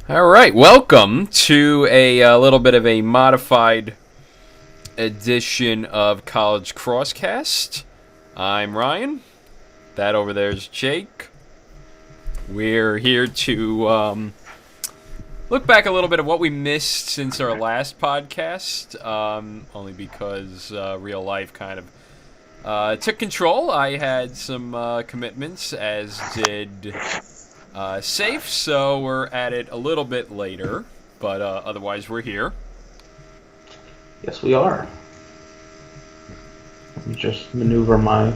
All right, welcome to a little bit of a modified edition of College Crossecast. I'm Ryan. That over there is Jake. We're here to look back a little bit of what we missed since our last podcast, only because real life kind of took control. I had some commitments, as did Safe, so we're at it a little bit later, but otherwise we're here. Yes, we are. Let me just maneuver my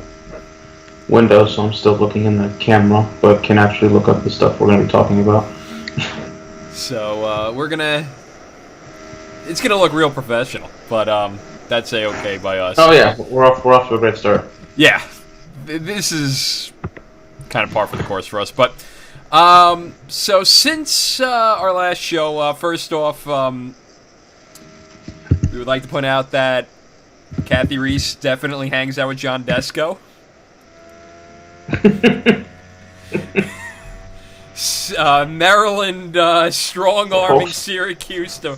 window so I'm still looking in the camera, but can actually look up the stuff we're going to be talking about. So it's gonna look real professional, but that's okay by us. Oh yeah, we're off to a great start. Yeah, this is kind of par for the course for us, but so since our last show, first off, we would like to point out that Kathy Reese definitely hangs out with John Desko. Maryland strong-arming Syracuse to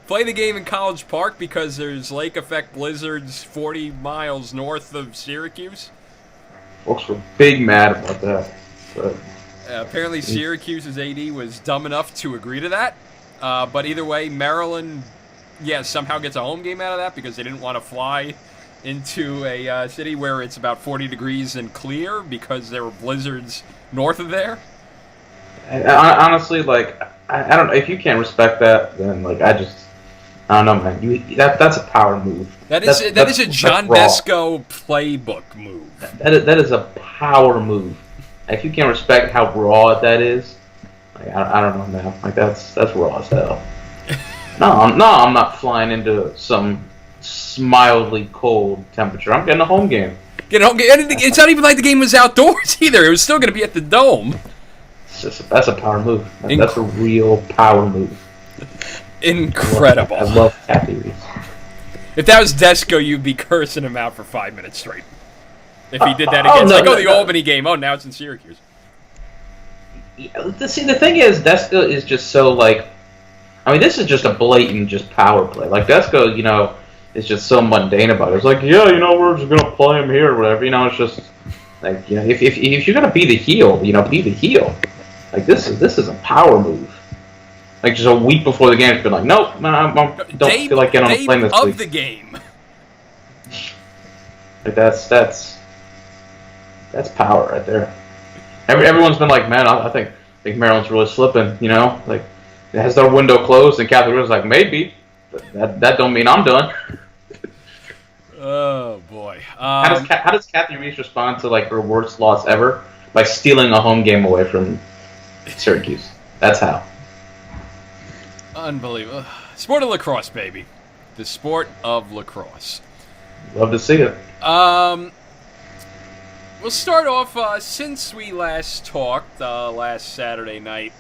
play the game in College Park because there's lake effect blizzards 40 miles north of Syracuse. Folks were big mad about that. But apparently Syracuse's AD was dumb enough to agree to that. But either way, Maryland, somehow gets a home game out of that because they didn't want to fly into a city where it's about 40 degrees and clear because there were blizzards north of there. Honestly, I don't know. If you can't respect that, then I don't know, man. That's a power move. That is a John Desko playbook move. That is a power move. If you can't respect how raw that is, I don't know, man. That's raw as hell. No, I'm not flying into some mildly cold temperature. I'm getting a home game. It's not even like the game was outdoors either. It was still going to be at the Dome. That's a power move. That's a real power move. Incredible. I love Kathy Reese. If that was Desko, you'd be cursing him out for 5 minutes straight. If he did that again. The Albany game. Oh, now it's in Syracuse. See, the thing is, Desko is just so, this is just a blatant power play. Desko, is just so mundane about it. It's we're just going to play him here or whatever. It's just, if you're going to be the heel, be the heel. This is a power move. Just a week before the game, it's been nope, man, I don't feel like getting on a plane this week. Of the game. That's power right there. Everyone's been man, I think Maryland's really slipping, has their window closed, and Kathy was maybe, but that don't mean I'm done. Oh, boy. How does Kathy Reese respond to, her worst loss ever? By stealing a home game away from Syracuse. That's how. Unbelievable. Sport of lacrosse, baby. The sport of lacrosse. Love to see it. We'll start off, since we last talked last Saturday night.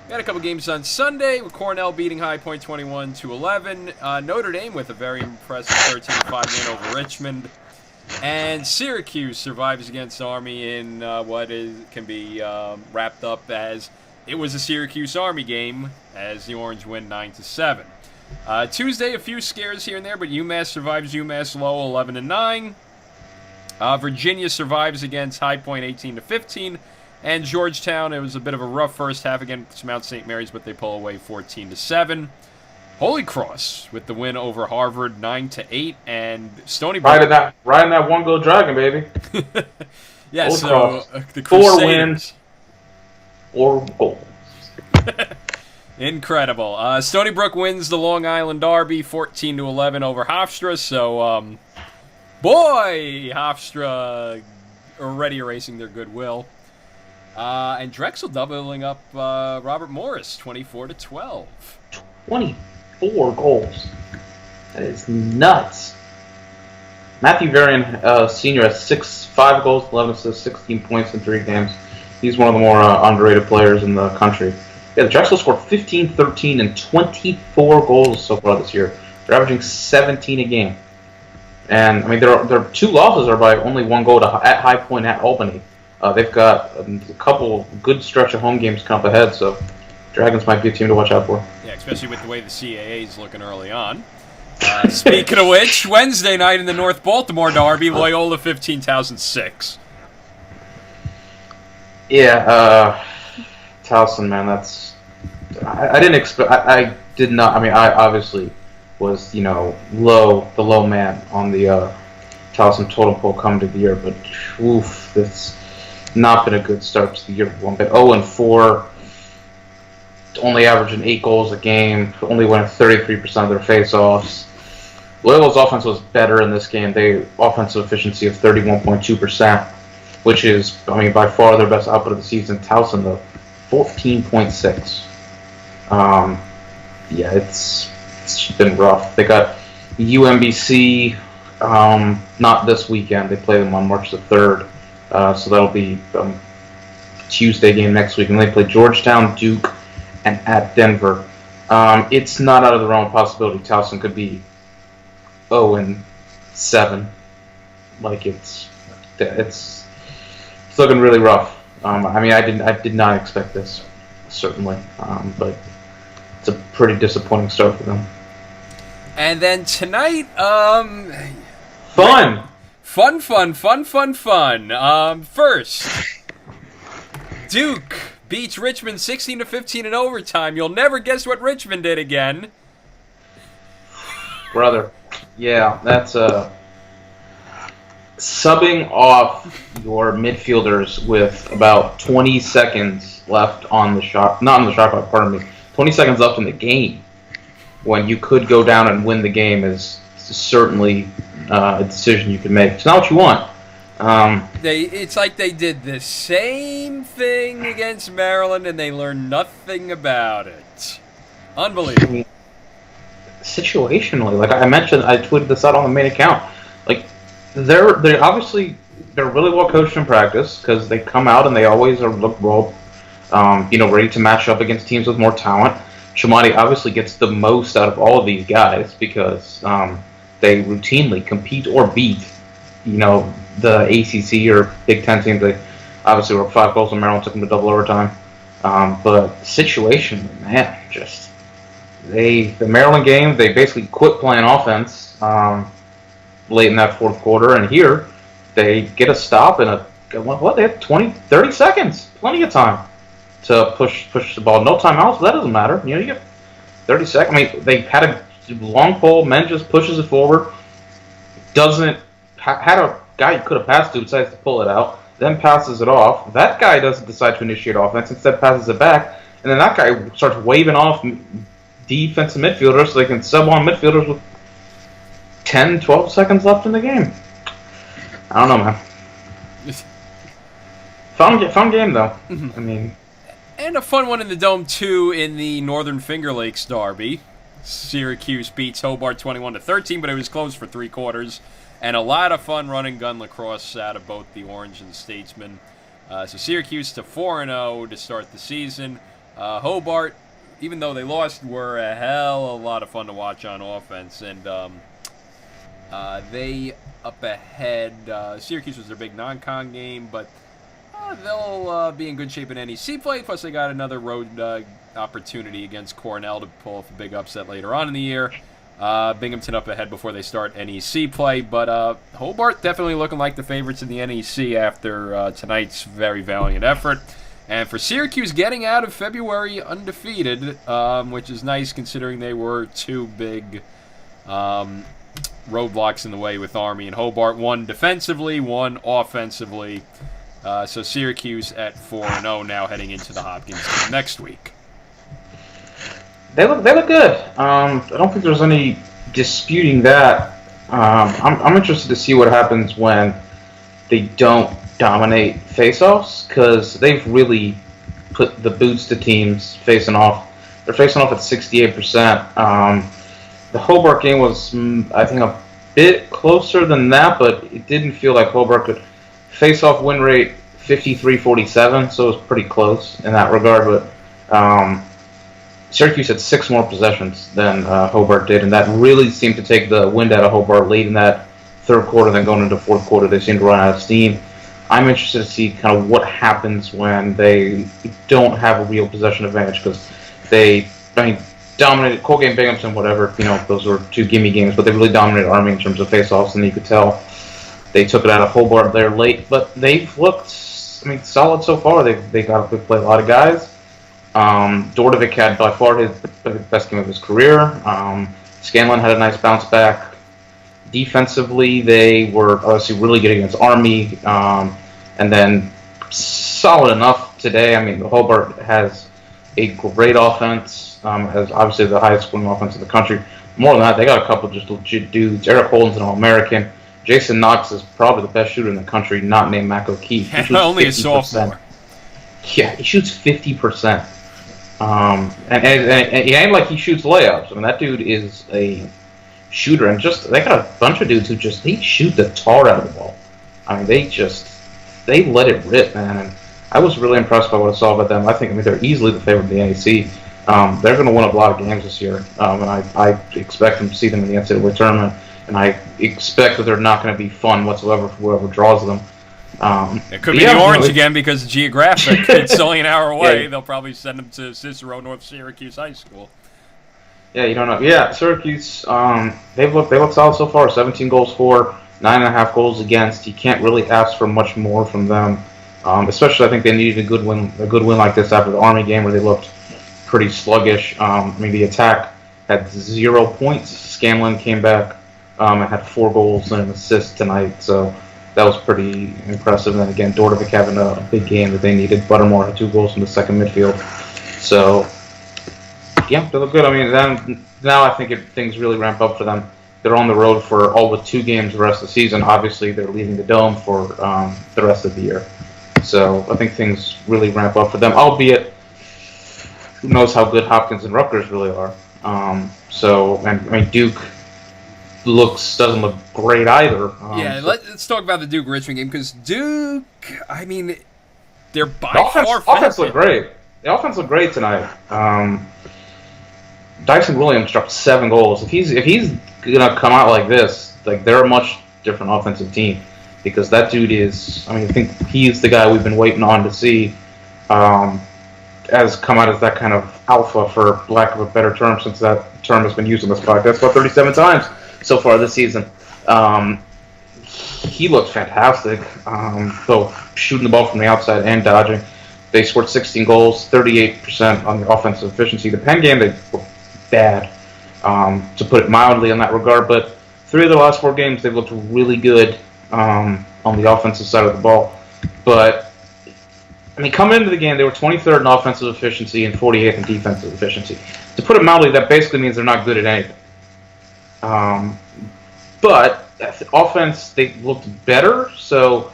We had a couple games on Sunday with Cornell beating High Point 21-11. Notre Dame with a very impressive 13-5 win over Richmond. And Syracuse survives against Army in can be wrapped up as it was a Syracuse-Army game as the Orange win 9-7. Tuesday, a few scares here and there, but UMass survives UMass Lowell 11-9. Virginia survives against High Point 18-15. And Georgetown, it was a bit of a rough first half against Mount St. Mary's, but they pull away 14-7. Holy Cross with the win over Harvard 9-8, and Stony Brook riding that one goal dragon, baby. Yeah, Holy so Cross. the Crusaders. 4 wins, 4 goals. Incredible. Stony Brook wins the Long Island Derby 14-11 over Hofstra. So, boy, Hofstra already erasing their goodwill. And Drexel doubling up Robert Morris 24-12. 24 goals. That is nuts. Matthew Varian, senior, has 5 goals, 11 assists, 16 points in 3 games. He's one of the more underrated players in the country. Yeah, the Drexel scored 15, 13, and 24 goals so far this year. They're averaging 17 a game. And, their 2 losses are by only 1 goal at High Point at Albany. They've got a couple good stretch of home games come up ahead, so Dragons might be a team to watch out for. Yeah, especially with the way the CAA is looking early on. Speaking of which, Wednesday night in the North Baltimore Derby, Loyola 15,006. Yeah, Towson, man, that's... I didn't expect... I did not... I mean, I obviously was, the low man on the Towson totem pole coming to the year, but oof, that's not been a good start to the year. 0-4, only averaging 8 goals a game, only winning 33% of their face-offs. Loyola's offense was better in this game. They offensive efficiency of 31.2%, which is, by far their best output of the season. Towson, though, 14.6. Yeah, it's been rough. They got UMBC not this weekend. They play them on March the 3rd, so that'll be Tuesday game next week. And they play Georgetown, Duke, and at Denver. It's not out of the realm of possibility Towson could be 0-7. Like it's looking really rough. I did not expect this, certainly, but it's a pretty disappointing start for them. And then tonight, fun. First, Duke beats Richmond 16-15 in overtime. You'll never guess what Richmond did again. Brother, yeah, that's subbing off your midfielders with about 20 seconds left on the shot. Not on the shot clock, pardon me. 20 seconds left in the game when you could go down and win the game is certainly a decision you can make. It's not what you want. It's like they did the same thing against Maryland and they learned nothing about it. Unbelievable. Situationally, like I mentioned, I tweeted this out on the main account. Like they're really well coached in practice because they come out and they always look well, ready to match up against teams with more talent. Chamati obviously gets the most out of all of these guys because they routinely compete or beat, the ACC or Big Ten teams. They obviously were 5 goals in Maryland, took them to double overtime. But situationally, man, just the Maryland game, they basically quit playing offense late in that fourth quarter, and here they get a stop and they have 30 seconds, plenty of time to push the ball. No timeouts, that doesn't matter. You get 30 seconds. They had a long pole, Men just pushes it forward, had a guy you could have passed to, decides to pull it out, then passes it off. That guy doesn't decide to initiate offense, instead passes it back, and then that guy starts waving off defensive midfielders so they can sub on midfielders with 10, 12 seconds left in the game. I don't know, man. Fun game, though. And a fun one in the Dome, too, in the Northern Finger Lakes Derby. Syracuse beats Hobart 21-13, but it was close for 3 quarters. And a lot of fun running gun lacrosse out of both the Orange and the Statesmen. So Syracuse to 4-0 to start the season. Hobart, even though they lost, were a hell of a lot of fun to watch on offense. And they up ahead. Syracuse was their big non-con game, but they'll be in good shape in NEC play. Plus, they got another road opportunity against Cornell to pull off a big upset later on in the year. Binghamton up ahead before they start NEC play, but Hobart definitely looking like the favorites in the NEC after tonight's very valiant effort. And for Syracuse getting out of February undefeated, which is nice considering they were 2 big roadblocks in the way with Army and Hobart, one defensively, one offensively. So Syracuse at 4-0 now heading into the Hopkins game next week. They look good. I don't think there's any disputing that. I'm interested to see what happens when they don't dominate face-offs, because they've really put the boots to teams facing off. They're facing off at 68%. The Hobart game was, I think, a bit closer than that, but it didn't feel like Hobart could. Face-off win rate 53-47, so it was pretty close in that regard. But Syracuse had 6 more possessions than Hobart did, and that really seemed to take the wind out of Hobart late in that third quarter. Then going into fourth quarter, they seemed to run out of steam. I'm interested to see kind of what happens when they don't have a real possession advantage because dominated Colgate Binghamton, whatever. Those were 2 gimme games, but they really dominated Army in terms of faceoffs, and you could tell they took it out of Hobart there late. But they've looked, solid so far. They play a lot of guys. Dordovic had by far his best game of his career. Scanlon had a nice bounce back. Defensively, they were obviously really good against Army, and then solid enough today. Hobart has a great offense, has obviously the highest scoring offense in the country. More than that, they got a couple of just legit dudes. Eric Holden's an All-American. Jason Knox is probably the best shooter in the country, not named Mac O'Keefe. Only 50%. A sophomore. Yeah, he shoots 50%. And it ain't like he shoots layups. That dude is a shooter, and they got a bunch of dudes who they shoot the tar out of the ball. They let it rip, man. And I was really impressed by what I saw about them. I think they're easily the favorite of the NEC. They're going to win a lot of games this year, and I expect them to see them in the NCAA tournament. And I expect that they're not going to be fun whatsoever for whoever draws them. It could be the Orange again because geographic. It's only an hour away. Yeah. They'll probably send them to Cicero, North Syracuse High School. Yeah, you don't know. Yeah, Syracuse. They've looked solid so far. 17 goals for, 9.5 goals against. You can't really ask for much more from them. Especially, I think they needed a good win like this after the Army game where they looked pretty sluggish. The attack had 0 points. Scanlon came back and had 4 goals and an assist tonight. So that was pretty impressive. And then again, Dordovic having a big game that they needed. Buttermore had 2 goals from the second midfield. So yeah, they look good. Now I think things really ramp up for them. They're on the road for all but 2 games the rest of the season. Obviously, they're leaving the Dome for the rest of the year. So I think things really ramp up for them, albeit who knows how good Hopkins and Rutgers really are. Duke doesn't look great either. Let's talk about the Duke-Richmond game, because Duke, they're by far offense looked great. The offense looked great tonight. Dyson Williams dropped 7 goals. If he's gonna come out like this, they're a much different offensive team, because that dude is. I think he's the guy we've been waiting on to see, as come out as that kind of alpha, for lack of a better term, since that term has been used in this podcast about 37 times so far this season. He looked fantastic, both shooting the ball from the outside and dodging. They scored 16 goals, 38% on the offensive efficiency. The Penn game, they were bad, to put it mildly in that regard. But 3 of the last 4 games, they've looked really good on the offensive side of the ball. But, coming into the game, they were 23rd in offensive efficiency and 48th in defensive efficiency. To put it mildly, that basically means they're not good at anything. But offense, they looked better, so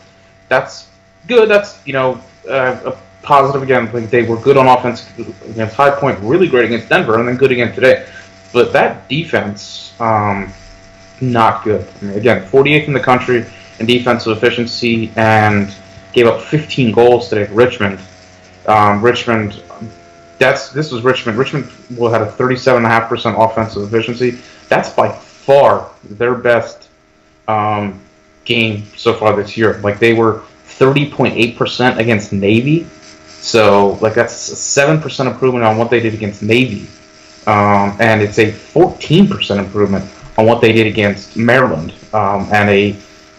that's good. That's, a positive again. They were good on offense against High Point, really great against Denver, and then good again today. But that defense, not good. Again, 48th in the country in defensive efficiency, and gave up 15 goals today to Richmond. This was Richmond. Richmond had a 37.5% offensive efficiency. That's by far their best game so far this year. They were 30.8% against Navy. So, that's a 7% improvement on what they did against Navy. And it's a 14% improvement on what they did against Maryland. And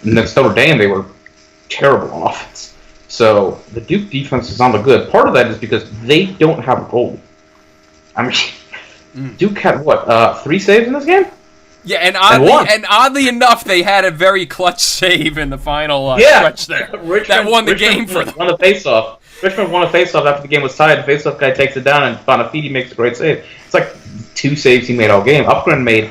against Notre Dame, they were terrible on offense. So, the Duke defense does not look good. Part of that is because they don't have a goalie. Duke had, 3 saves in this game? Yeah, and oddly enough, they had a very clutch save in the final stretch there. That won the game for them. Won the faceoff. Richmond won a faceoff after the game was tied. The faceoff guy takes it down, and Bonafide makes a great save. It's 2 saves he made all game. Upgren made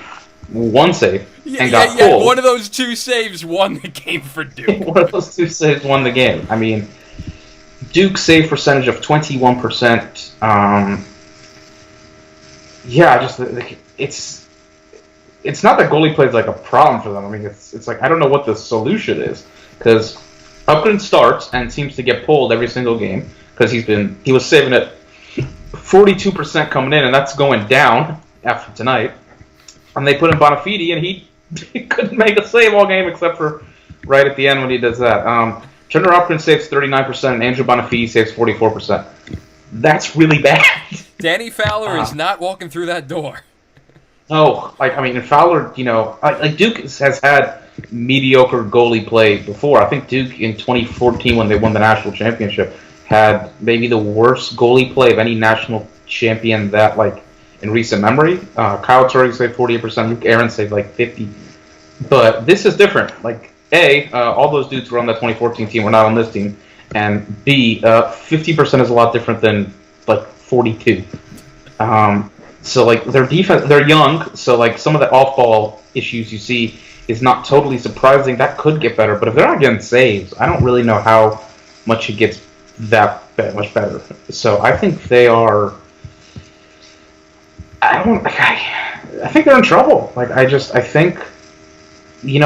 1 save and got pulled. One of those 2 saves won the game for Duke. One of those 2 saves won the game. Duke's save percentage of 21%. It's not that goalie play is a problem for them. It's I don't know what the solution is, because Upgren starts and seems to get pulled every single game, because he was saving it 42% coming in, and that's going down after tonight. And they put in Bonafide, and he couldn't make a save all game except for right at the end when he does that. Turner Hopkins saves 39%, and Andrew Bonifati saves 44%. That's really bad. Danny Fowler is not walking through that door. No, and Fowler, Duke has had mediocre goalie play before. I think Duke in 2014, when they won the national championship, had maybe the worst goalie play of any national champion that, in recent memory. Kyle Turley saved 48%, Luke Aaron saved 50%. But this is different. All those dudes who were on that 2014 team were not on this team, and B, 50% is a lot different than 42. So their defense, they're young, so some of the off-ball issues you see is not totally surprising. That could get better, but if they're not getting saves, I don't really know how much it gets that much better. So I think they are. I think they're in trouble. I think. They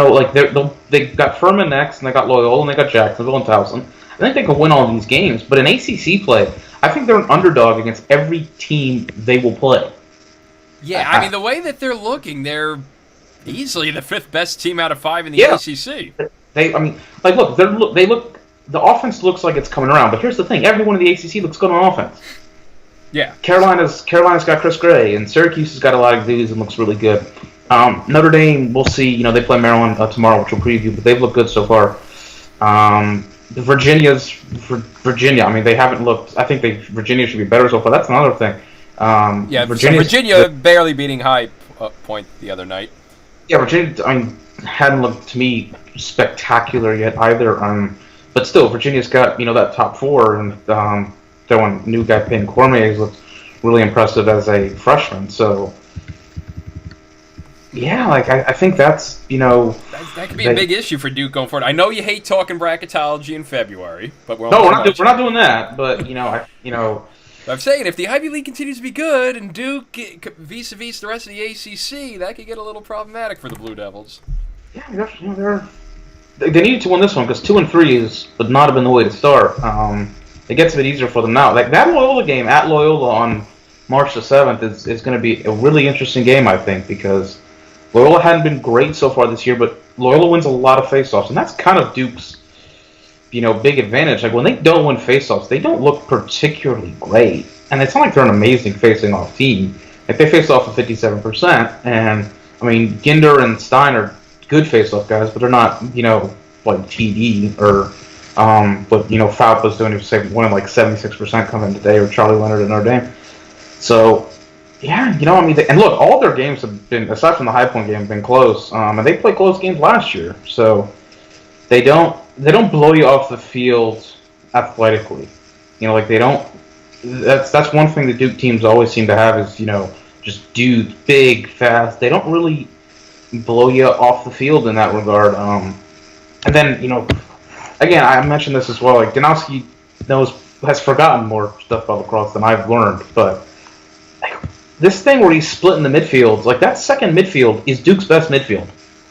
got Furman next, and they got Loyola, and they got Jacksonville and Towson. I think they can win all these games, but in ACC play, I think they're an underdog against every team they will play. Yeah, the way that they're looking, they're easily the 5th best team out of 5 in the ACC. The offense looks like it's coming around, but here's the thing: everyone in the ACC looks good on offense. Yeah, Carolina's got Chris Gray, and Syracuse has got a lot of dudes and looks really good. Notre Dame, we'll see. They play Maryland tomorrow, which we'll preview, but they've looked good so far. Virginia. They haven't looked. I think Virginia should be better so far. That's another thing. Virginia barely beating High Point the other night. Yeah, Virginia. Hadn't looked to me spectacular yet either. But still, Virginia's got that top 4, and that one new guy Payne Cormier looks really impressive as a freshman. So. Yeah, I think that's, That could be a big issue for Duke going forward. I know you hate talking bracketology in February, but we're not doing that. But I'm saying if the Ivy League continues to be good and Duke vis-a-vis the rest of the ACC, that could get a little problematic for the Blue Devils. Yeah, they needed to win this one because 2 and 3 would not have been the way to start. It gets a bit easier for them now. That Loyola game at Loyola on March the 7th is going to be a really interesting game, I think, because Loyola hadn't been great so far this year, but Loyola wins a lot of faceoffs, and that's kind of Duke's, big advantage. When they don't win faceoffs, they don't look particularly great, and it's not like they're an amazing facing-off team. They face off at 57%, and Ginder and Stein are good faceoff guys, but they're not, TD or what Falp was doing. He was winning 76% coming today, or Charlie Leonard at Notre Dame. So. Yeah, and look, all their games have been, aside from the High Point game, have been close. And they played close games last year, so they don't blow you off the field athletically. They don't. That's one thing the Duke teams always seem to have is just dudes, big, fast. They don't really blow you off the field in that regard. And then again, I mentioned this as well. Danowski has forgotten more stuff about lacrosse than I've learned, but. This thing where he's splitting the midfields, that second midfield is Duke's best midfield.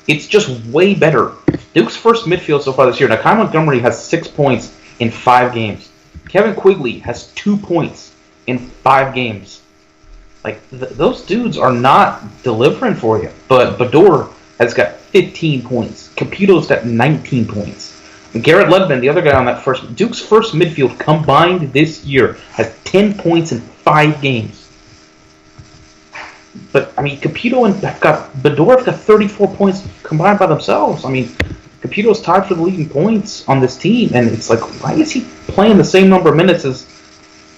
It's just way better. Duke's first midfield so far this year. Now, Kai Montgomery has 6 points in 5 games. Kevin Quigley has 2 points in 5 games. Those dudes are not delivering for you. But Bador has got 15 points. Caputo's got 19 points. And Garrett Ledman, the other guy on that Duke's first midfield combined this year has 10 points in 5 games. But, Caputo and Bador have got 34 points combined by themselves. Caputo's tied for the leading points on this team, and it's why is he playing the same number of minutes as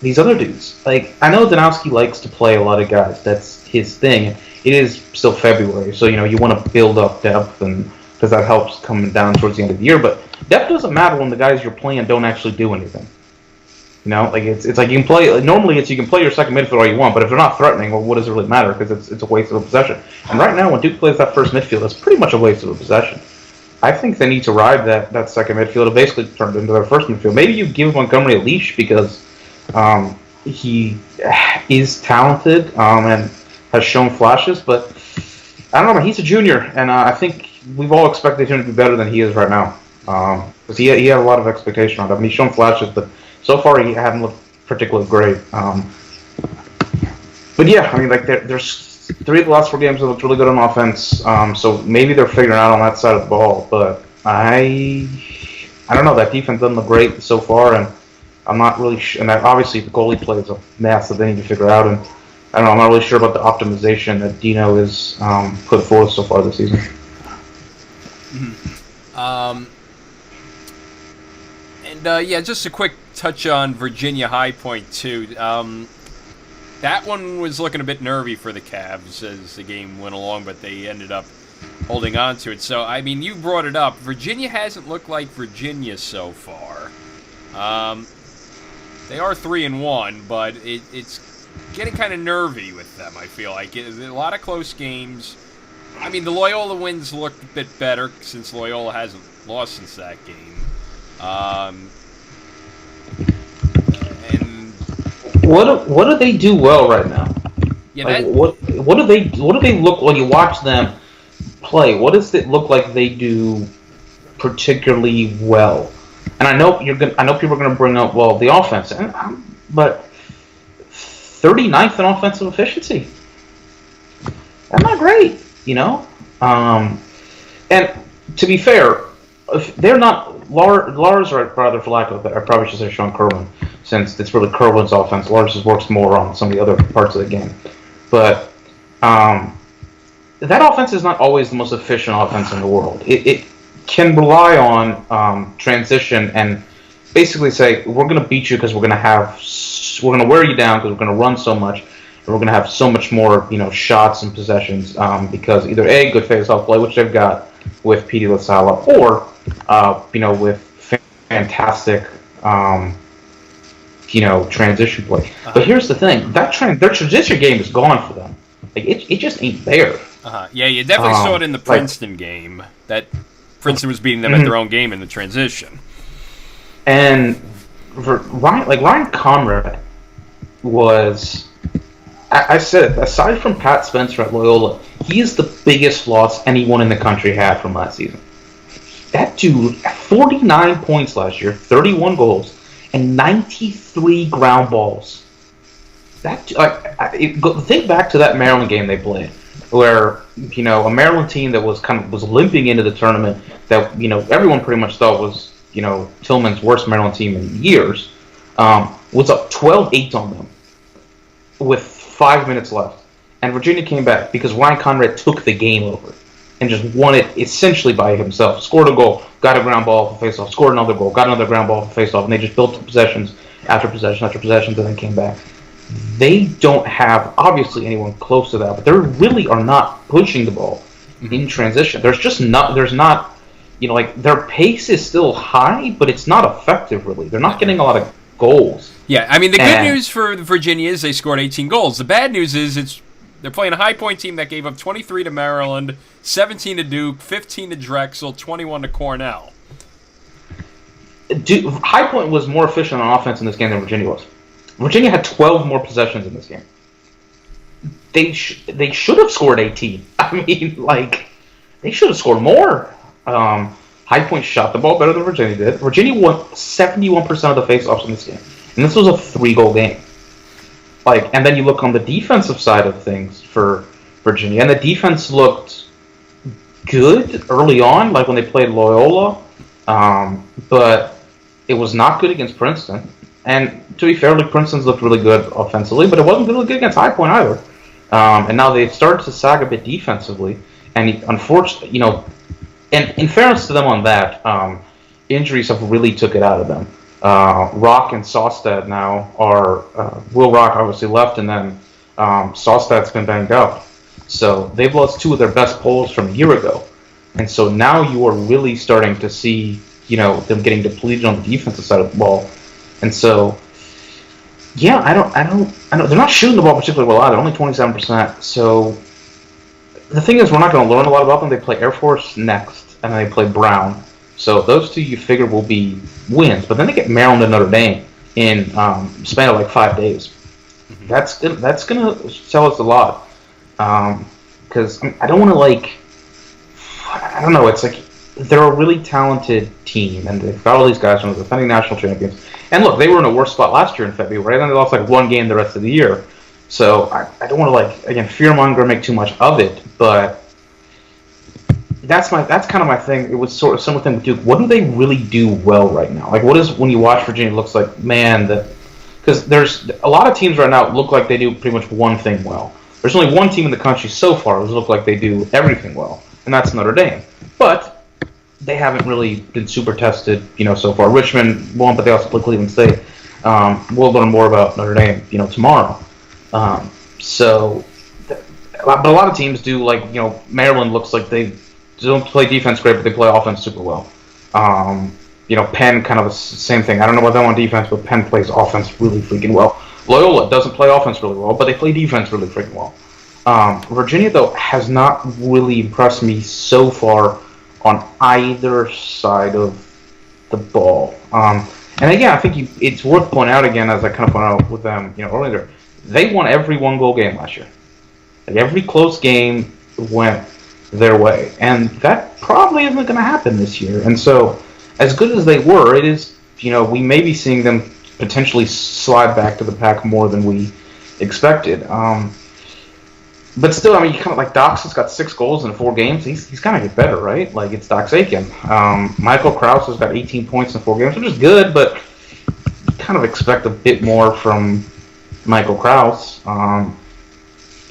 these other dudes? I know Danowski likes to play a lot of guys. That's his thing. It is still February, so, you want to build up depth, and because that helps coming down towards the end of the year. But depth doesn't matter when the guys you're playing don't actually do anything. It's you can play. Normally, you can play your second midfield all you want, but if they're not threatening, well, what does it really matter? Because it's a waste of a possession. And right now, when Duke plays that first midfield, it's pretty much a waste of a possession. I think they need to ride that second midfield to basically turn it into their first midfield. Maybe you give Montgomery a leash because he is talented and has shown flashes, but I don't know. He's a junior, and I think we've all expected him to be better than he is right now. Because he had a lot of expectation on him. He's shown flashes, but so far, he hasn't looked particularly great. But yeah, there's 3 of the last 4 games that looked really good on offense. So maybe they're figuring out on that side of the ball. But I I don't know. That defense doesn't look great so far, and I'm not really sure. And obviously, the goalie play is a mess that they need to figure out. And I don't know. I'm not really sure about the optimization that Dino has put forth so far this season. Just a quick touch on Virginia High Point too. That one was looking a bit nervy for the Cavs as the game went along, but they ended up holding on to it. So, I mean, you brought it up. Virginia hasn't looked like Virginia so far. They are 3-1, but it's getting kind of nervy with them, I feel like. A lot of close games. I mean, the Loyola wins look a bit better since Loyola hasn't lost since that game. What do they do well right now? Yeah, like, what do they look when you watch them play? What does it look like they do particularly well? And I know people are gonna bring up the offense, but 39th in offensive efficiency. That's not great, you know. And to be fair, if they're not Lars, or rather, for lack of I probably should say Sean Kerwin, since it's really Kerwin's offense. Lars just works more on some of the other parts of the game. But that offense is not always the most efficient offense in the world. It can rely on transition and basically say, we're going to beat you because we're going to wear you down because we're going to run so much, and we're going to have so much more, shots and possessions because either A, good face-off play, which they've got with Petey LaSala, or with fantastic transition play. But here's the thing: their transition game is gone for them. Like it just ain't there. Yeah, you definitely saw it in the Princeton game. That Princeton was beating them at their own game in the transition. And for Ryan Conrad was, I said, aside from Pat Spencer at Loyola, he is the biggest loss anyone in the country had from last season. That dude, 49 points last year, 31 goals, and 93 ground balls. Think back to that Maryland game they played, where a Maryland team that was limping into the tournament that everyone pretty much thought was Tillman's worst Maryland team in years, was up 12-8 on them with 5 minutes left, and Virginia came back because Ryan Conrad took the game over and just won it essentially by himself. Scored a goal, got a ground ball for face-off, scored another goal, got another ground ball for face-off, and they just built possessions after possession after possession, and then came back. They don't have, obviously, anyone close to that, but they really are not pushing the ball in transition. Their pace is still high, but it's not effective, really. They're not getting a lot of goals. Yeah, I mean, the good news for Virginia is they scored 18 goals. The bad news is they're playing a High Point team that gave up 23 to Maryland, 17 to Duke, 15 to Drexel, 21 to Cornell. High Point was more efficient on offense in this game than Virginia was. Virginia had 12 more possessions in this game. They should have scored 18. I mean, they should have scored more. High Point shot the ball better than Virginia did. Virginia won 71% of the face-offs in this game. And this was a 3-goal game. And then you look on the defensive side of things for Virginia, and the defense looked good early on, like when they played Loyola, but it was not good against Princeton. And to be fair, Princeton's looked really good offensively, but it wasn't really good against High Point either. And now they've started to sag a bit defensively, and unfortunately, and in fairness to them on that, injuries have really took it out of them. Rock and Sawstad now are Will Rock obviously left, and then Sawstad's been banged up, so they've lost 2 of their best poles from a year ago, and so now you are really starting to see them getting depleted on the defensive side of the ball, and so I don't they're not shooting the ball particularly well either, only 27%. So the thing is, we're not going to learn a lot about them. They play Air Force next, and then they play Brown. So those 2 you figure will be wins, but then they get Maryland and Notre Dame in span of 5 days. Mm-hmm. That's gonna tell us a lot, because I don't want to I don't know. It's they're a really talented team, and they've got all these guys from the defending national champions. And look, they were in a worse spot last year in February, and they lost 1 game the rest of the year. So I don't want to again fearmonger and make too much of it, but that's kind of my thing. It was sort of similar thing with Duke. What do they really do well right now? Like, what is when you watch Virginia looks like? Man, because there's a lot of teams right now look like they do pretty much one thing well. There's only one team in the country so far who look like they do everything well, and that's Notre Dame. But they haven't really been super tested, so far. Richmond won, but they also play Cleveland State. We'll learn more about Notre Dame, tomorrow. But a lot of teams do, like, Maryland looks like they don't play defense great, but they play offense super well. Penn, kind of the same thing. I don't know about them on defense, but Penn plays offense really freaking well. Loyola doesn't play offense really well, but they play defense really freaking well. Virginia, though, has not really impressed me so far on either side of the ball. And again, I think it's worth pointing out again, as I kind of pointed out with them, earlier. They won every one-goal game last year. Like, every close game went their way, and that probably isn't going to happen this year. And so, as good as they were, it is, we may be seeing them potentially slide back to the pack more than we expected. But still, you kind of like Dox has got 6 goals in 4 games. He's kind of get better, right? Like, it's Dox Aiken. Michael Krause has got 18 points in 4 games, which is good, but you kind of expect a bit more from Michael Krause.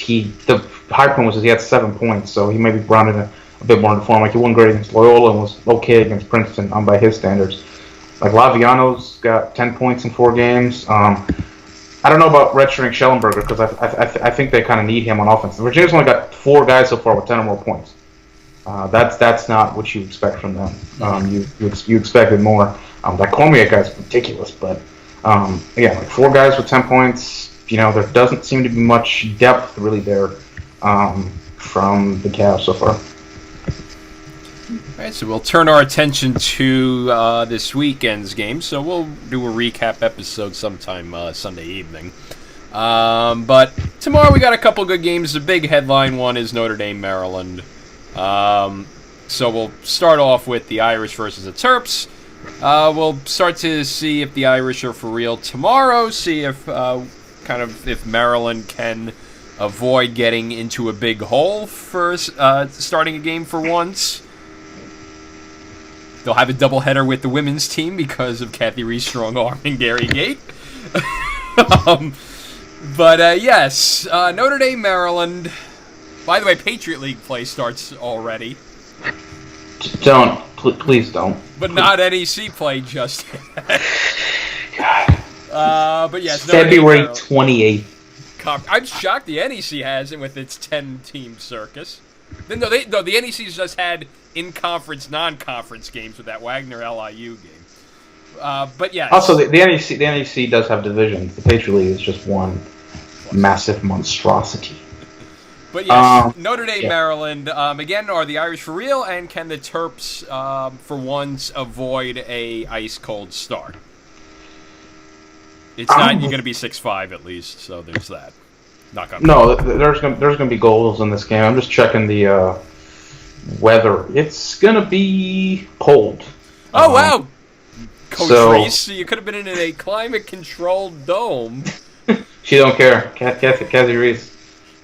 The high point was he had 7 points, so he maybe brought it a bit more into form. Like, he won great against Loyola and was okay against Princeton by his standards. Like, Laviano's got 10 points in 4 games. I don't know about redshirting Schellenberger because I think they kind of need him on offense. Virginia's only got 4 guys so far with 10 or more points. That's not what you expect from them. You expected more. That Cormier guy's ridiculous, but like 4 guys with 10 points. There doesn't seem to be much depth really there from the Cavs so far. All right, so we'll turn our attention to this weekend's game. So we'll do a recap episode sometime Sunday evening. But tomorrow we got a couple good games. The big headline one is Notre Dame, Maryland. So we'll start off with the Irish versus the Terps. We'll start to see if the Irish are for real tomorrow. See if if Maryland can avoid getting into a big hole for starting a game for once. They'll have a doubleheader with the women's team because of Kathy Reed's strong arm and Gary Gate. Yes, Notre Dame, Maryland. By the way, Patriot League play starts already. Please don't. But not NEC play just yet. But yes, February 28th. I'm shocked the NEC hasn't with its 10-team circus. The NEC's just had in-conference, non-conference games with that Wagner LIU game. But yeah. Also, the NEC does have divisions. The Patriot League is just one massive monstrosity. But yes, Notre Dame, Maryland. Again, are the Irish for real? And can the Terps, for once, avoid a ice-cold start? It's not. You're going to be 6-5 at least, so there's that. No, there's gonna be goals in this game. I'm just checking the weather. It's gonna be cold. Oh wow, Coach Reese, you could have been in a climate-controlled dome. She don't care. Kathy Reese.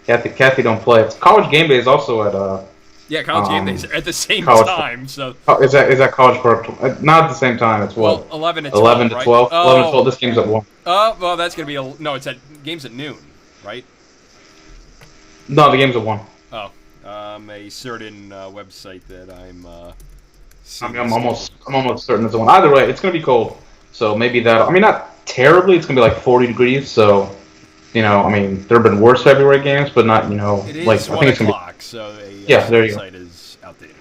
Kathy don't play. College game day is also at college game days at the same time. So is that college park? Not at the same time. It's 11 to 12. 11 to 12. Right? 11 to 12. This game's at 1. Oh, well, that's gonna be it's at game's at noon, right? No, the game's at 1. Oh, a certain website that I'm. I'm almost certain it's at 1. Either way, it's gonna be cold. So maybe that. Not terribly. It's gonna be like 40 degrees. So, there have been worse February games, but not. It is like 1 I think it's gonna o'clock. So there you go. Website is outdated.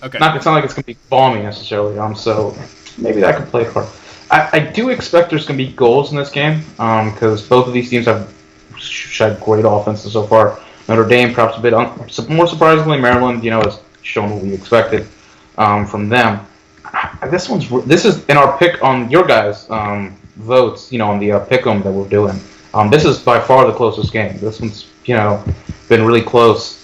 Okay. It's not like it's gonna be balmy necessarily. So maybe that could play a part. I do expect there's gonna be goals in this game. Because both of these teams have shed great offenses so far. Notre Dame, perhaps a bit more surprisingly, Maryland, has shown what we expected from them. This is in our pick on your guys' votes, on the pick'em that we're doing. This is by far the closest game. This one's, been really close.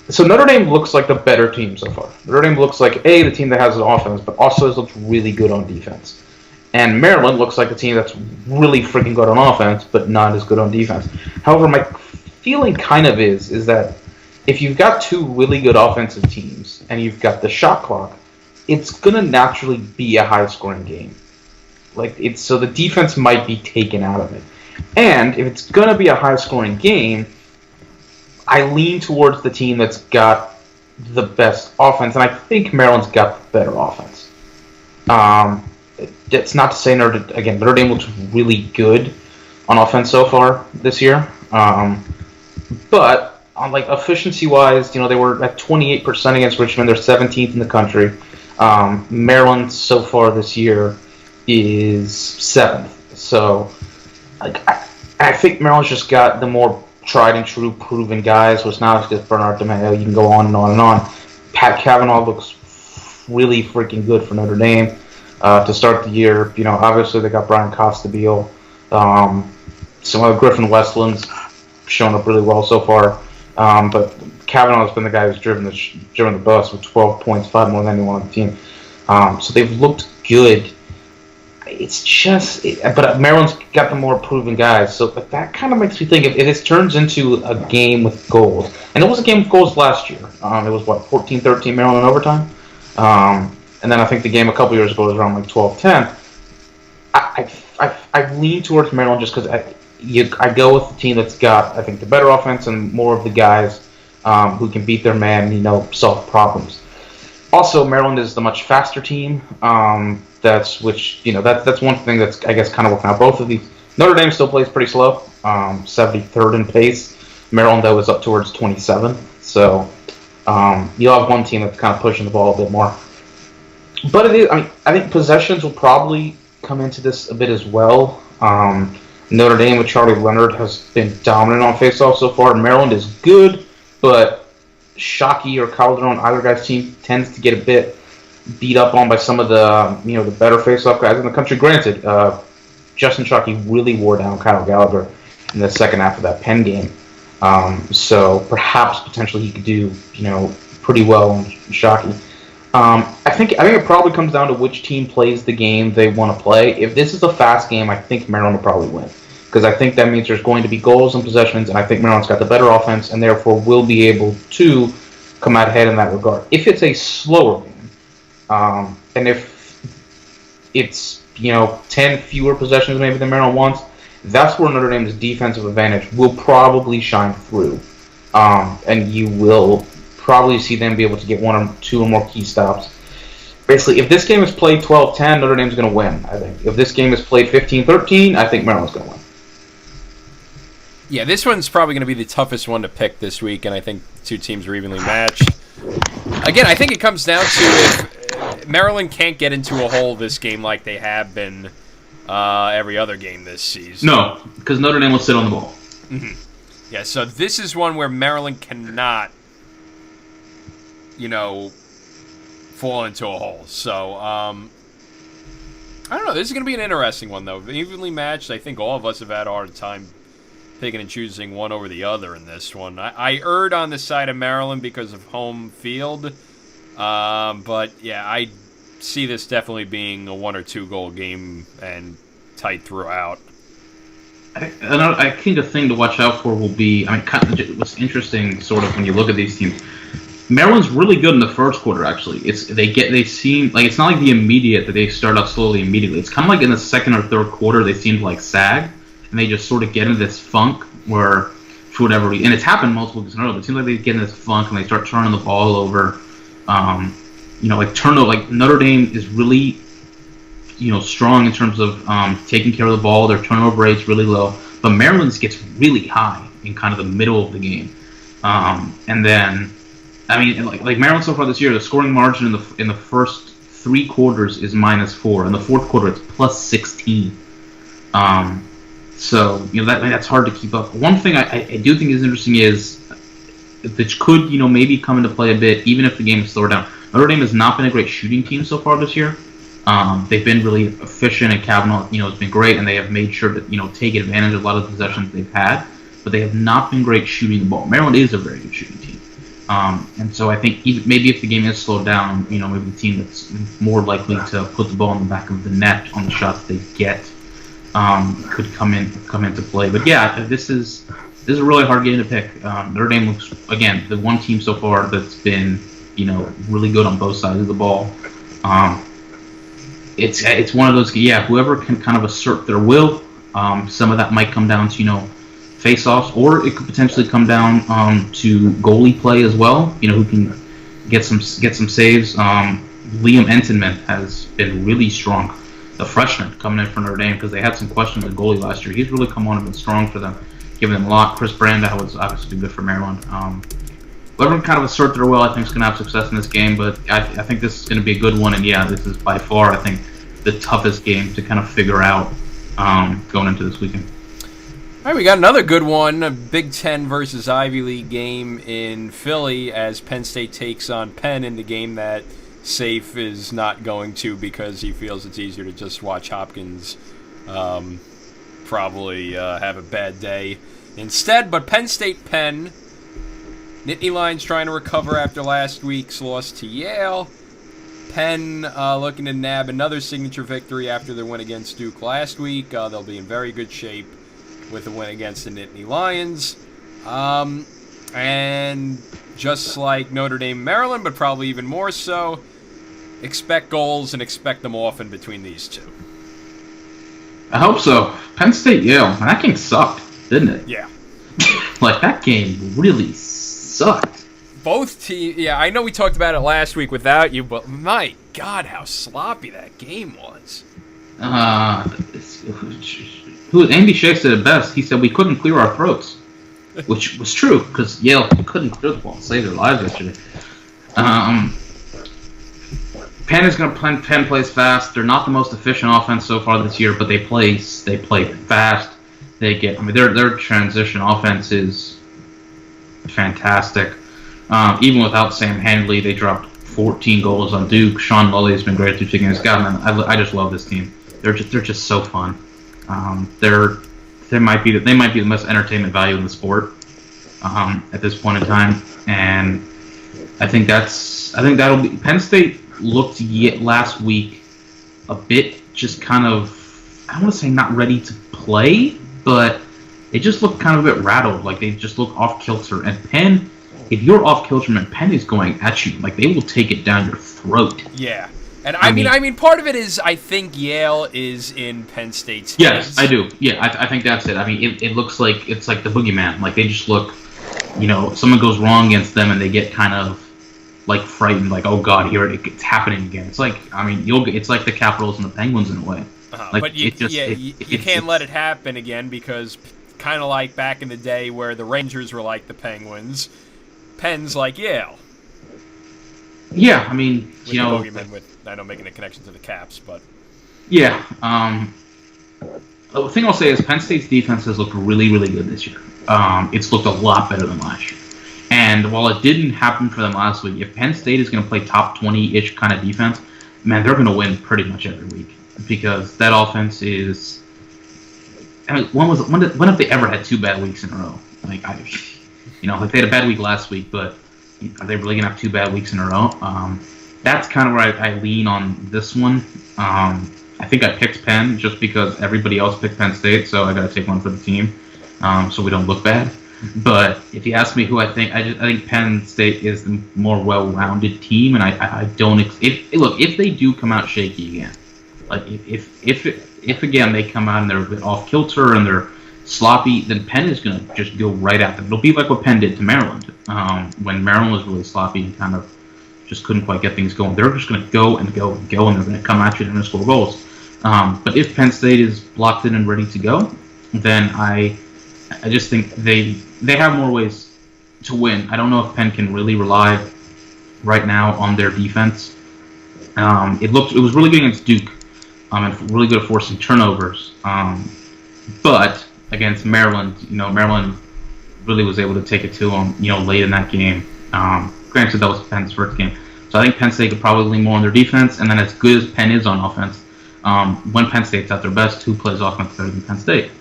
So Notre Dame looks like the better team so far. Notre Dame looks like, the team that has an offense, but also has looked really good on defense. And Maryland looks like a team that's really freaking good on offense, but not as good on defense. However, my feeling kind of is that if you've got two really good offensive teams and you've got the shot clock, it's gonna naturally be a high-scoring game. So the defense might be taken out of it. And if it's gonna be a high-scoring game, I lean towards the team that's got the best offense, and I think Maryland's got the better offense. It's not to say Notre Dame looks really good on offense so far this year, but on efficiency-wise, they were at 28% against Richmond. They're 17th in the country. Maryland so far this year is 7th. So, I think Maryland's just got the more tried and true, proven guys. So it's not just Bernard DeMeo. You can go on and on and on. Pat Cavanaugh looks really freaking good for Notre Dame to start the year. Obviously they got Brian Costabile. Some other Griffin Westland's shown up really well so far. But Cavanaugh's been the guy who's driven the bus with 12 points, 5 more than anyone on the team. So they've looked good. It's just, but Maryland's got the more proven guys, so that kind of makes me think if this turns into a game with goals, and it was a game with goals last year. It was 14-13 Maryland in overtime, and then I think the game a couple years ago was around 12-10. I lean towards Maryland just because I go with the team that's got, I think, the better offense and more of the guys who can beat their man, solve problems. Also, Maryland is the much faster team. That's one thing that's, I guess, kind of working out. Both of these, Notre Dame still plays pretty slow, 73rd in pace. Maryland, though, is up towards 27. So you'll have one team that's kind of pushing the ball a bit more. But it is, I think possessions will probably come into this a bit as well. Notre Dame with Charlie Leonard has been dominant on faceoff so far. Maryland is good, but Shockey or Calderon, either guy's team, tends to get a bit beat up on by some of the the better faceoff guys in the country. Granted, Justin Shockey really wore down Kyle Gallagher in the second half of that Penn game, so perhaps potentially he could do pretty well on Shockey. I think it probably comes down to which team plays the game they want to play. If this is a fast game, I think Maryland will probably win, because I think that means there's going to be goals and possessions, and I think Maryland's got the better offense and therefore will be able to come out ahead in that regard. If it's a slower game, and if it's 10 fewer possessions maybe than Maryland wants, that's where Notre Dame's defensive advantage will probably shine through, and you will probably see them be able to get one or two or more key stops. Basically, if this game is played 12-10, Notre Dame's going to win, I think. If this game is played 15-13, I think Maryland's going to win. Yeah, this one's probably going to be the toughest one to pick this week, and I think the two teams are evenly matched. Again, I think it comes down to if Maryland can't get into a hole this game like they have been every other game this season. No, because Notre Dame will sit on the ball. Mm-hmm. Yeah, so this is one where Maryland cannot, fall into a hole. So, I don't know. This is going to be an interesting one, though. Evenly matched. I think all of us have had a hard time picking and choosing one over the other in this one. I erred on the side of Maryland because of home field. But, yeah, I see this definitely being a 1 or 2 goal game and tight throughout. I think the thing to watch out for will be, what's interesting sort of when you look at these teams, Maryland's really good in the first quarter, actually. They seem like it's not like the immediate that they start out slowly immediately. It's kind of like in the second or third quarter they seem to sag, and they just sort of get into this funk where, for whatever reason, and it's happened multiple times in a row, but it seems like they get in this funk and they start turning the ball over. Notre Dame is really, strong in terms of taking care of the ball. Their turnover rate's really low, but Maryland's gets really high in kind of the middle of the game, and then. Like Maryland so far this year, the scoring margin in the first 3 quarters is -4. In the fourth quarter, it's +16. So that's hard to keep up. One thing I do think is interesting is, which could maybe come into play a bit, even if the game is slower down. Notre Dame has not been a great shooting team so far this year. They've been really efficient, and Kavanaugh has been great, and they have made sure to take advantage of a lot of the possessions they've had. But they have not been great shooting the ball. Maryland is a very good shooting team. And so I think maybe if the game is slowed down, maybe the team that's more likely to put the ball in the back of the net on the shots they get could come into play. But yeah, this is This is a really hard game to pick. Notre Dame looks, again, the one team so far that's been, really good on both sides of the ball. It's one of those, whoever can kind of assert their will. Some of that might come down to, face-offs, or it could potentially come down to goalie play as well. Who can get some saves. Liam Entenmann has been really strong. The freshman coming in for Notre Dame, because they had some questions at goalie last year. He's really come on and been strong for them, giving them a lot. Chris Branda was obviously been good for Maryland. Whoever can kind of assert their will, I think, is going to have success in this game. But I think this is going to be a good one. And this is by far, I think, the toughest game to kind of figure out going into this weekend. All right, we got another good one, a Big Ten versus Ivy League game in Philly as Penn State takes on Penn in the game that Safe is not going to because he feels it's easier to just watch Hopkins probably have a bad day instead. But Penn State-Penn, Nittany Lions trying to recover after last week's loss to Yale. Penn looking to nab another signature victory after their win against Duke last week. They'll be in very good shape with a win against the Nittany Lions. And just like Notre Dame, Maryland, but probably even more so, expect goals and expect them often between these two. I hope so. Penn State, Yale. That game sucked, didn't it? Yeah. That game really sucked. Both teams, I know we talked about it last week without you, but my God, how sloppy that game was. Andy Shea said it best. He said we couldn't clear our throats, which was true because Yale couldn't clear the ball and save their lives yesterday. Penn is going to play. Penn plays fast. They're not the most efficient offense so far this year, but they play fast. Their transition offense is fantastic. Even without Sam Handley, they dropped 14 goals on Duke. Sean Lully has been great through 2 games. God, man, I just love this team. They're just so fun. They might be the most entertainment value in the sport at this point in time, and I think that'll be. Penn State looked last week a bit just kind of, I don't want to say not ready to play, but they just look kind of a bit rattled, like they just look off kilter. And Penn, if you're off kilter, man, Penn is going at you, like they will take it down your throat. Yeah. And I mean, part of it is I think Yale is in Penn State's Yes, I do. Yeah, I think that's it. I mean, it looks like it's like the boogeyman. Like they just look, someone goes wrong against them and they get kind of like frightened. Like, oh God, here it's happening again. It's like, I mean, it's like the Capitals and the Penguins in a way. Like, but you can't let it happen again because kind of like back in the day where the Rangers were like the Penguins, Penn's like Yale. Yeah, I mean, I know making a connection to the Caps, but yeah. The thing I'll say is Penn State's defense has looked really, really good this year. It's looked a lot better than last year. And while it didn't happen for them last week, if Penn State is going to play top 20-ish kind of defense, man, they're going to win pretty much every week because that offense is. I mean, when have they ever had 2 bad weeks in a row? Like they had a bad week last week, but are they really going to have 2 bad weeks in a row? That's kind of where I lean on this one. I think I picked Penn just because everybody else picked Penn State, so I got to take one for the team, so we don't look bad. But if you ask me who I think Penn State is the more well-rounded team, and I don't. If they do come out shaky again, like if again they come out and they're a bit off kilter and they're sloppy, then Penn is going to just go right at them. It'll be like what Penn did to Maryland when Maryland was really sloppy and kind of just couldn't quite get things going. They're just going to go and go and go, and they're going to come at you and they're going to score goals. But if Penn State is locked in and ready to go, then I just think they have more ways to win. I don't know if Penn can really rely right now on their defense. It was really good against Duke, and really good at forcing turnovers. But against Maryland, Maryland really was able to take it to them, late in that game. Granted, that was Penn's first game. So I think Penn State could probably lean more on their defense, and then as good as Penn is on offense, when Penn State's at their best, who plays offense better than Penn State?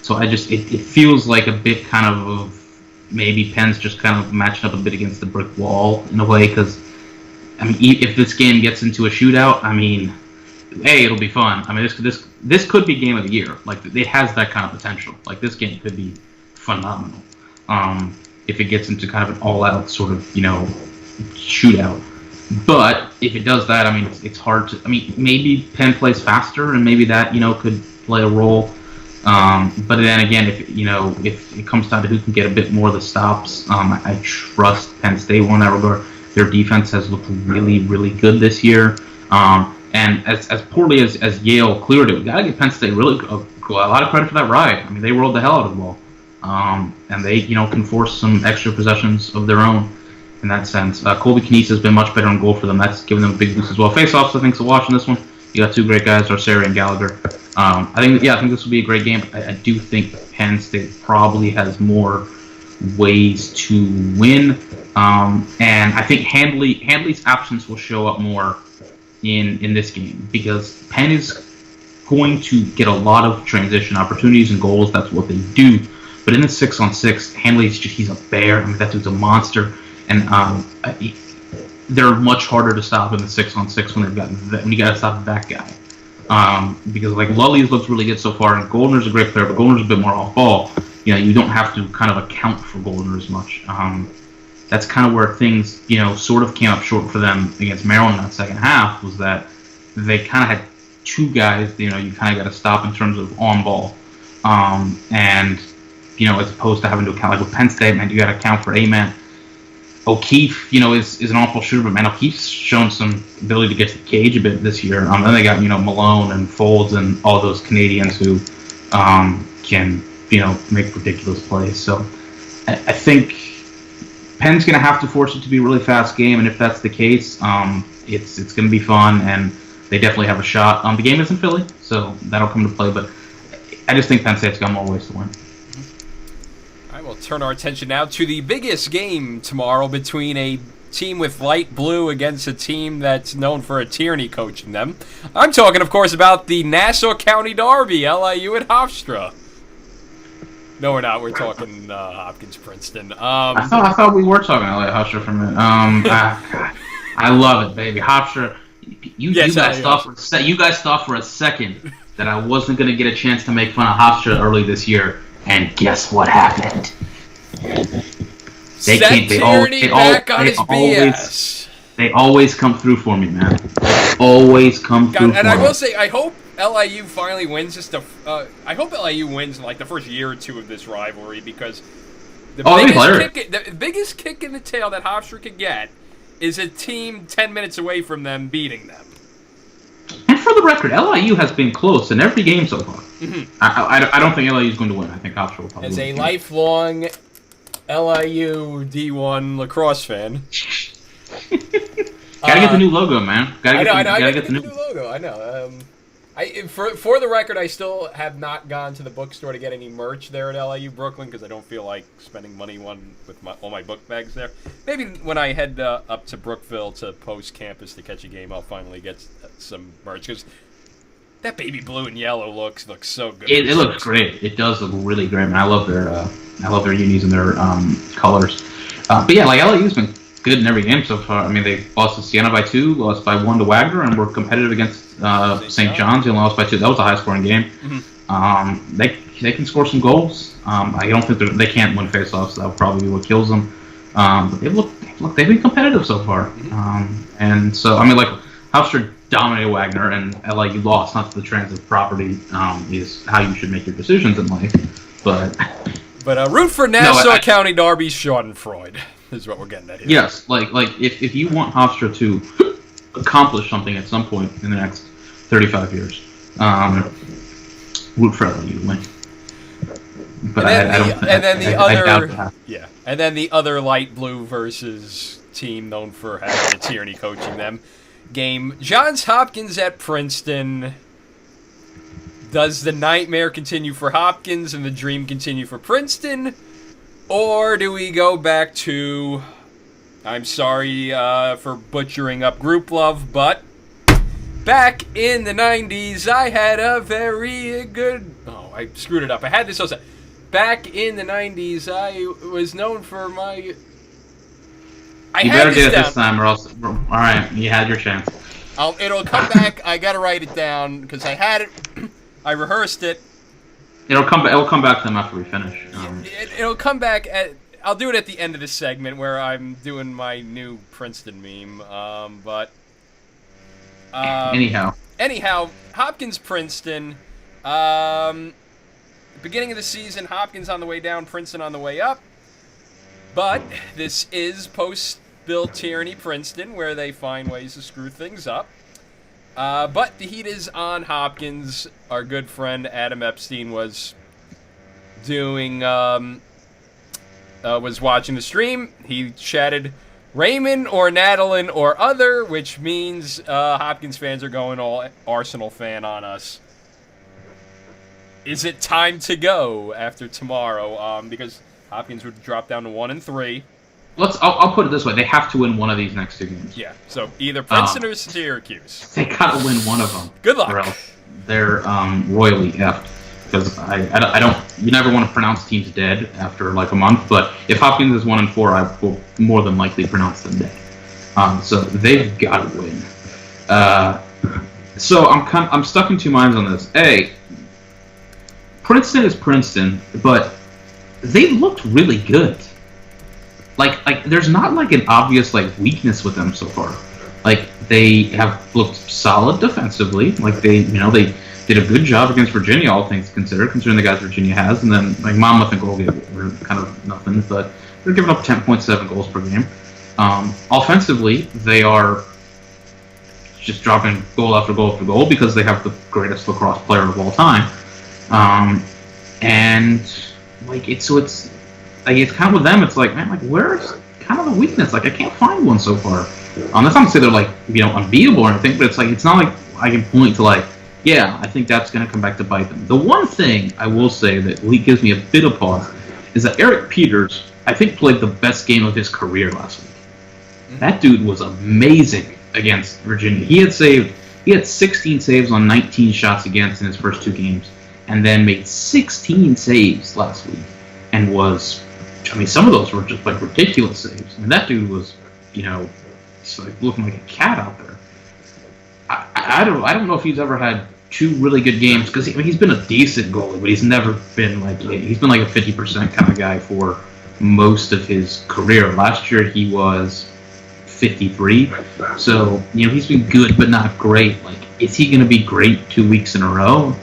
So it feels like a bit kind of maybe Penn's just kind of matching up a bit against the brick wall in a way, because, I mean, if this game gets into a shootout, I mean, it'll be fun. I mean, this could be game of the year. Like, it has that kind of potential. Like, this game could be phenomenal. If it gets into kind of an all-out sort of, shootout. But if it does that, I mean, it's hard to. I mean, maybe Penn plays faster, and maybe that could play a role. But then again, if it comes down to who can get a bit more of the stops, I trust Penn State in that regard. Their defense has looked really, really good this year. And as poorly as Yale cleared it, we got to give Penn State really a lot of credit for that ride. I mean, they rolled the hell out of the ball. And they, can force some extra possessions of their own in that sense. Colby Knies has been much better on goal for them. That's given them a big boost as well. Face-offs, I think, is a watch in this one. You got two great guys, Arceri and Gallagher. I think this will be a great game. I do think Penn State probably has more ways to win. And I think Handley's absence will show up more in this game because Penn is going to get a lot of transition opportunities and goals. That's what they do. But in the 6-on-6, he's a bear. I mean, that dude's a monster. And they're much harder to stop in the 6-on-6 when you got to stop that guy. Because like Lully's looks really good so far, and Goldner's a great player, but Goldner's a bit more off ball. You don't have to kind of account for Goldner as much. That's kind of where things, sort of came up short for them against Maryland in that second half, was that they kind of had two guys, you kind of got to stop in terms of on ball. And, as opposed to having to account, like with Penn State, man, you got to account for A-man. O'Keefe, is an awful shooter, but man, O'Keefe's shown some ability to get to the cage a bit this year. Then they got, Malone and Folds and all those Canadians who can, make ridiculous plays. So I think Penn's going to have to force it to be a really fast game, and if that's the case, it's going to be fun, and they definitely have a shot. The game is in Philly, so that'll come to play, but I just think Penn State's got more ways to win. All right, we'll turn our attention now to the biggest game tomorrow between a team with light blue against a team that's known for a tyranny coaching them. I'm talking, of course, about the Nassau County Derby, LIU at Hofstra. No, we're not. We're talking Hopkins-Princeton. I thought we were talking LA Hofstra for a minute. I love it, baby. Hofstra. You guys thought for a second that I wasn't going to get a chance to make fun of Hofstra early this year, and guess what happened? They always come through for me, man. Always come through. And I will say, I hope LIU finally wins. I hope LIU wins in like the first year or two of this rivalry, because the biggest kick in the tail that Hofstra could get is a team 10 minutes away from them beating them. And for the record, LIU has been close in every game so far. Mm-hmm. I don't think LIU is going to win. I think Hofstra will probably win. As a lifelong LIU D1 lacrosse fan. Gotta get the new logo, man. Gotta get the new logo. I know. For the record, I still have not gone to the bookstore to get any merch there at LIU Brooklyn because I don't feel like spending money with all my book bags there. Maybe when I head up to Brookville to post campus to catch a game, I'll finally get some merch because that baby blue and yellow looks so good. It looks great. It does look really great, man. I love their unis and their colors. But yeah, like LIU's been good in every game so far. I mean, they lost to Siena by 2, lost by 1 to Wagner, and were competitive against St. John's. They lost by 2. That was a high-scoring game. Mm-hmm. They can score some goals. I don't think they can't win face-offs. So that would probably be what kills them. But they've been competitive so far. Mm-hmm. And so, I mean, like, Hofstra dominated Wagner, and LIU lost. Not the transitive property is how you should make your decisions in life. But root for Nassau County Derby, Schadenfreude is what we're getting at here. Yes, like if you want Hofstra to accomplish something at some point in the next 35 years, root for LIU win. But and then the other light blue versus team known for having a tyranny coaching them game, Johns Hopkins at Princeton. Does the nightmare continue for Hopkins and the dream continue for Princeton? Or do we go back to, I'm sorry for butchering up group love, but back in the 90s, I had a very good, I screwed it up. I had this also. Back in the 90s, I was known for my, you better do it this time or else, alright, you had your chance. It'll come back, I gotta write it down, because I had it, I rehearsed it. It'll come back to them after we finish. It'll come back I'll do it at the end of the segment where I'm doing my new Princeton meme. Anyhow, Hopkins Princeton. Beginning of the season, Hopkins on the way down, Princeton on the way up. But this is post-Bill Tierney Princeton, where they find ways to screw things up. But the heat is on Hopkins. Our good friend Adam Epstein was was watching the stream. He chatted Raymond or Nadalin or other, which means Hopkins fans are going all Arsenal fan on us. Is it time to go after tomorrow? Because Hopkins would drop down to 1-3. I'll put it this way: they have to win one of these next 2 games. Yeah, so either Princeton or Syracuse. They gotta win one of them. Good luck. Or else they're royally effed. Because I don't. You never want to pronounce teams dead after like a month. But if Hopkins is 1-4, I will more than likely pronounce them dead. So they've got to win. So I'm stuck in 2 minds on this. Princeton is Princeton, but they looked really good. Like there's not like an obvious like weakness with them so far. Like they have looked solid defensively. Like they did a good job against Virginia, all things considered, considering the guys Virginia has. And then like Monmouth and Colgate were kind of nothing, but they're giving up 10.7 goals per game. Offensively, they are just dropping goal after goal after goal because they have the greatest lacrosse player of all time. And like it's kind of with them. It's like, man, like where's kind of the weakness? Like I can't find one so far. That's not to say they're like unbeatable or anything, but it's like it's not like I can point to like, yeah, I think that's going to come back to bite them. The one thing I will say that gives me a bit of pause is that Eric Peters, I think, played the best game of his career last week. That dude was amazing against Virginia. He had 16 saves on 19 shots against in his first 2 games, and then made 16 saves last week, and some of those were just like ridiculous saves. I mean, that dude was, like looking like a cat out there. I don't know if he's ever had 2 really good games because he's been a decent goalie, but he's never been he's been like a 50% kind of guy for most of his career. Last year he was 53, so he's been good but not great. Like, is he going to be great 2 weeks in a row,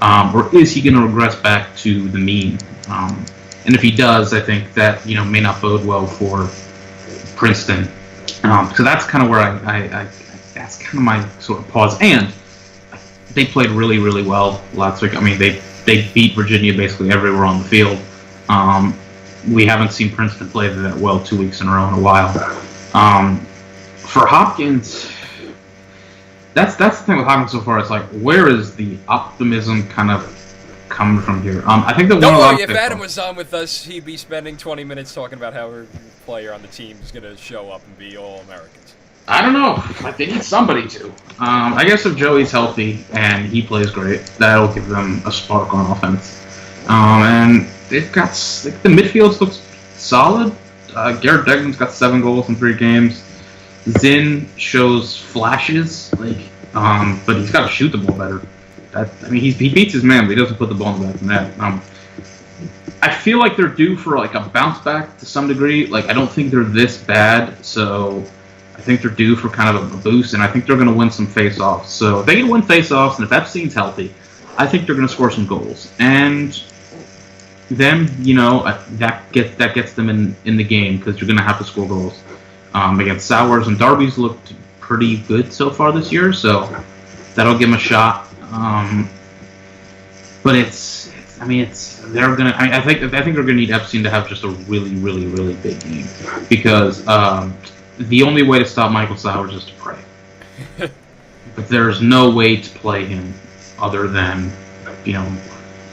or is he going to regress back to the mean? And if he does, I think that may not bode well for Princeton. So that's kind of where I that's kind of my sort of pause. And they played really, really well last week. I mean, they beat Virginia basically everywhere on the field. We haven't seen Princeton play that well 2 weeks in a row in a while. For Hopkins, that's the thing with Hopkins so far. It's like, where is the optimism kind of coming from here? I think that don't worry, if Adam was on with us, he'd be spending 20 minutes talking about how every player on the team is going to show up and be all Americans. I don't know. Like, they need somebody to. I guess if Joey's healthy and he plays great, that'll give them a spark on offense. And they've got the midfield looks solid. Garrett Degman's got 7 goals in 3 games. Zinn shows flashes, but he's got to shoot the ball better. He beats his man, but he doesn't put the ball in the back of the net. I feel like they're due for like a bounce back to some degree. Like, I don't think they're this bad, so I think they're due for kind of a boost, and I think they're going to win some face-offs. So if they can win face-offs, and if Epstein's healthy, I think they're going to score some goals. And then, that gets them in the game because you're going to have to score goals. Against Sowers and Darby's looked pretty good so far this year, so that'll give them a shot. But I think they're gonna need Epstein to have just a really, really, really big game because the only way to stop Michael Sowers is to pray. But there's no way to play him other than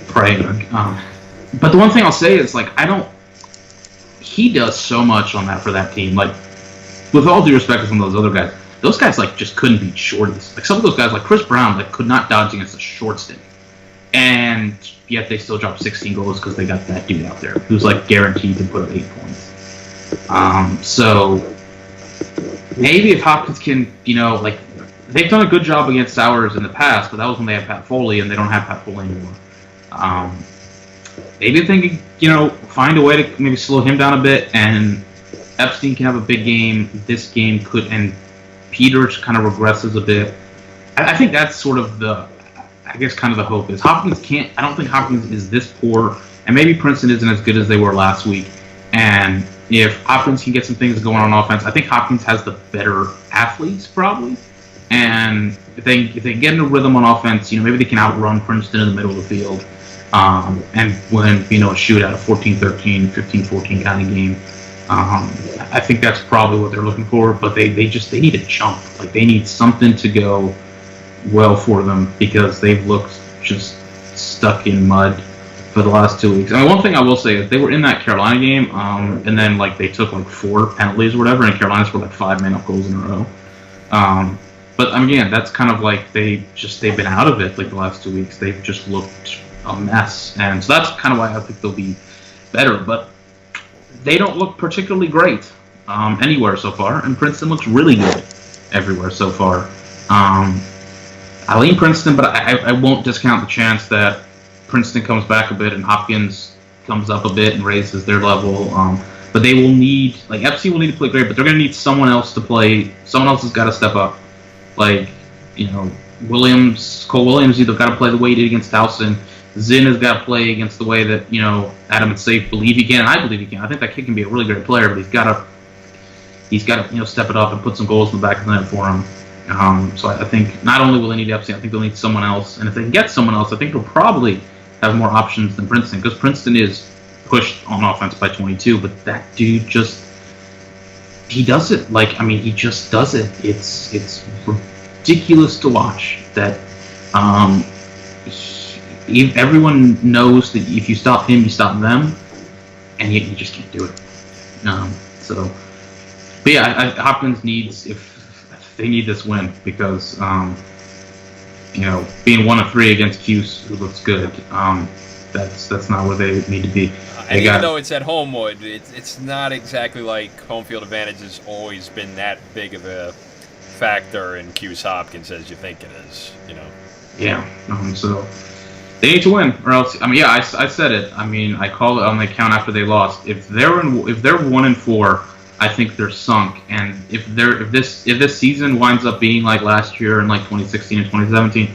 praying. But the one thing I'll say is he does so much on that for that team. Like, with all due respect to some of those other guys, those guys just couldn't beat shorties. Like, some of those guys, like Chris Brown, could not dodge against a short stick, and yet they still dropped 16 goals because they got that dude out there who's guaranteed to put up 8 points. So maybe if Hopkins can, they've done a good job against Sowers in the past, but that was when they had Pat Foley, and they don't have Pat Foley anymore. maybe if they can, find a way to maybe slow him down a bit, and Epstein can have a big game. This game could, and Peters kind of regresses a bit. I think that's sort of kind of the hope is Hopkins can't. I don't think Hopkins is this poor, and maybe Princeton isn't as good as they were last week. And if Hopkins can get some things going on offense, I think Hopkins has the better athletes probably. And if they get in a rhythm on offense, maybe they can outrun Princeton in the middle of the field, and win a shootout, a 14-13, 15-14 kind of game. I think that's probably what they're looking for. But they need a jump. Like they need something to go well for them because they've looked just stuck in mud for the last 2 weeks. I mean, one thing I will say is they were in that Carolina game, and then they took 4 penalties or whatever, and Carolina scored 5 man-up goals in a row. But again, that's kind of they've been out of it the last 2 weeks. They've just looked a mess, and so that's kind of why I think they'll be better. But they don't look particularly great anywhere so far, and Princeton looks really good everywhere so far. I lean Princeton, but I won't discount the chance that Princeton comes back a bit and Hopkins comes up a bit and raises their level. But they will need, FC will need to play great, but they're going to need someone else to play. Someone else has got to step up. Cole Williams either got to play the way he did against Towson. Zinn has got to play against the way that, Adam and Safe believe he can, and I believe he can. I think that kid can be a really great player, but he's got to step it up and put some goals in the back of the net for him. So I think not only will they need Epstein, I think they'll need someone else. And if they can get someone else, I think they'll probably have more options than Princeton, because Princeton is pushed on offense by 22, but that dude he does it. He just does it. It's ridiculous to watch that. Everyone knows that if you stop him, you stop them, and yet you just can't do it. But yeah, Hopkins needs, if they need this win, because being 1 of 3 against Cuse, who looks good, that's not where they need to be. Even though it's at Homewood, it's not exactly like home field advantage has always been that big of a factor in Cuse Hopkins as you think it is. Yeah. So they need to win, or else. I said it. I call it on the account after they lost. If they're 1 and 4. I think they're sunk, and if this season winds up being like last year and 2016 and 2017,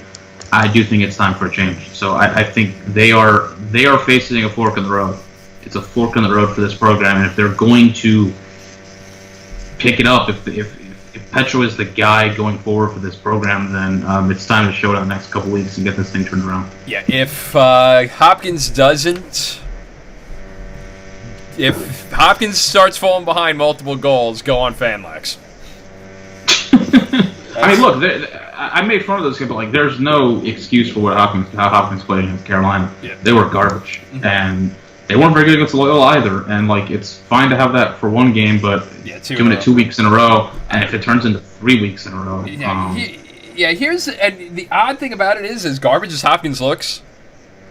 I do think it's time for a change. So I think they are facing a fork in the road. It's a fork in the road for this program, and if they're going to pick it up, if Petro is the guy going forward for this program, then it's time to show it in the next couple weeks and get this thing turned around. Yeah, if Hopkins doesn't. If Hopkins starts falling behind multiple goals, go on FanLax. Look, I made fun of this game, but there's no excuse for how Hopkins played against Carolina. Yeah. They were garbage, and they weren't very good against Loyola either. And it's fine to have that for one game, but doing it 2 weeks in a row, and if it turns into 3 weeks in a row, and the odd thing about it is, as garbage as Hopkins looks,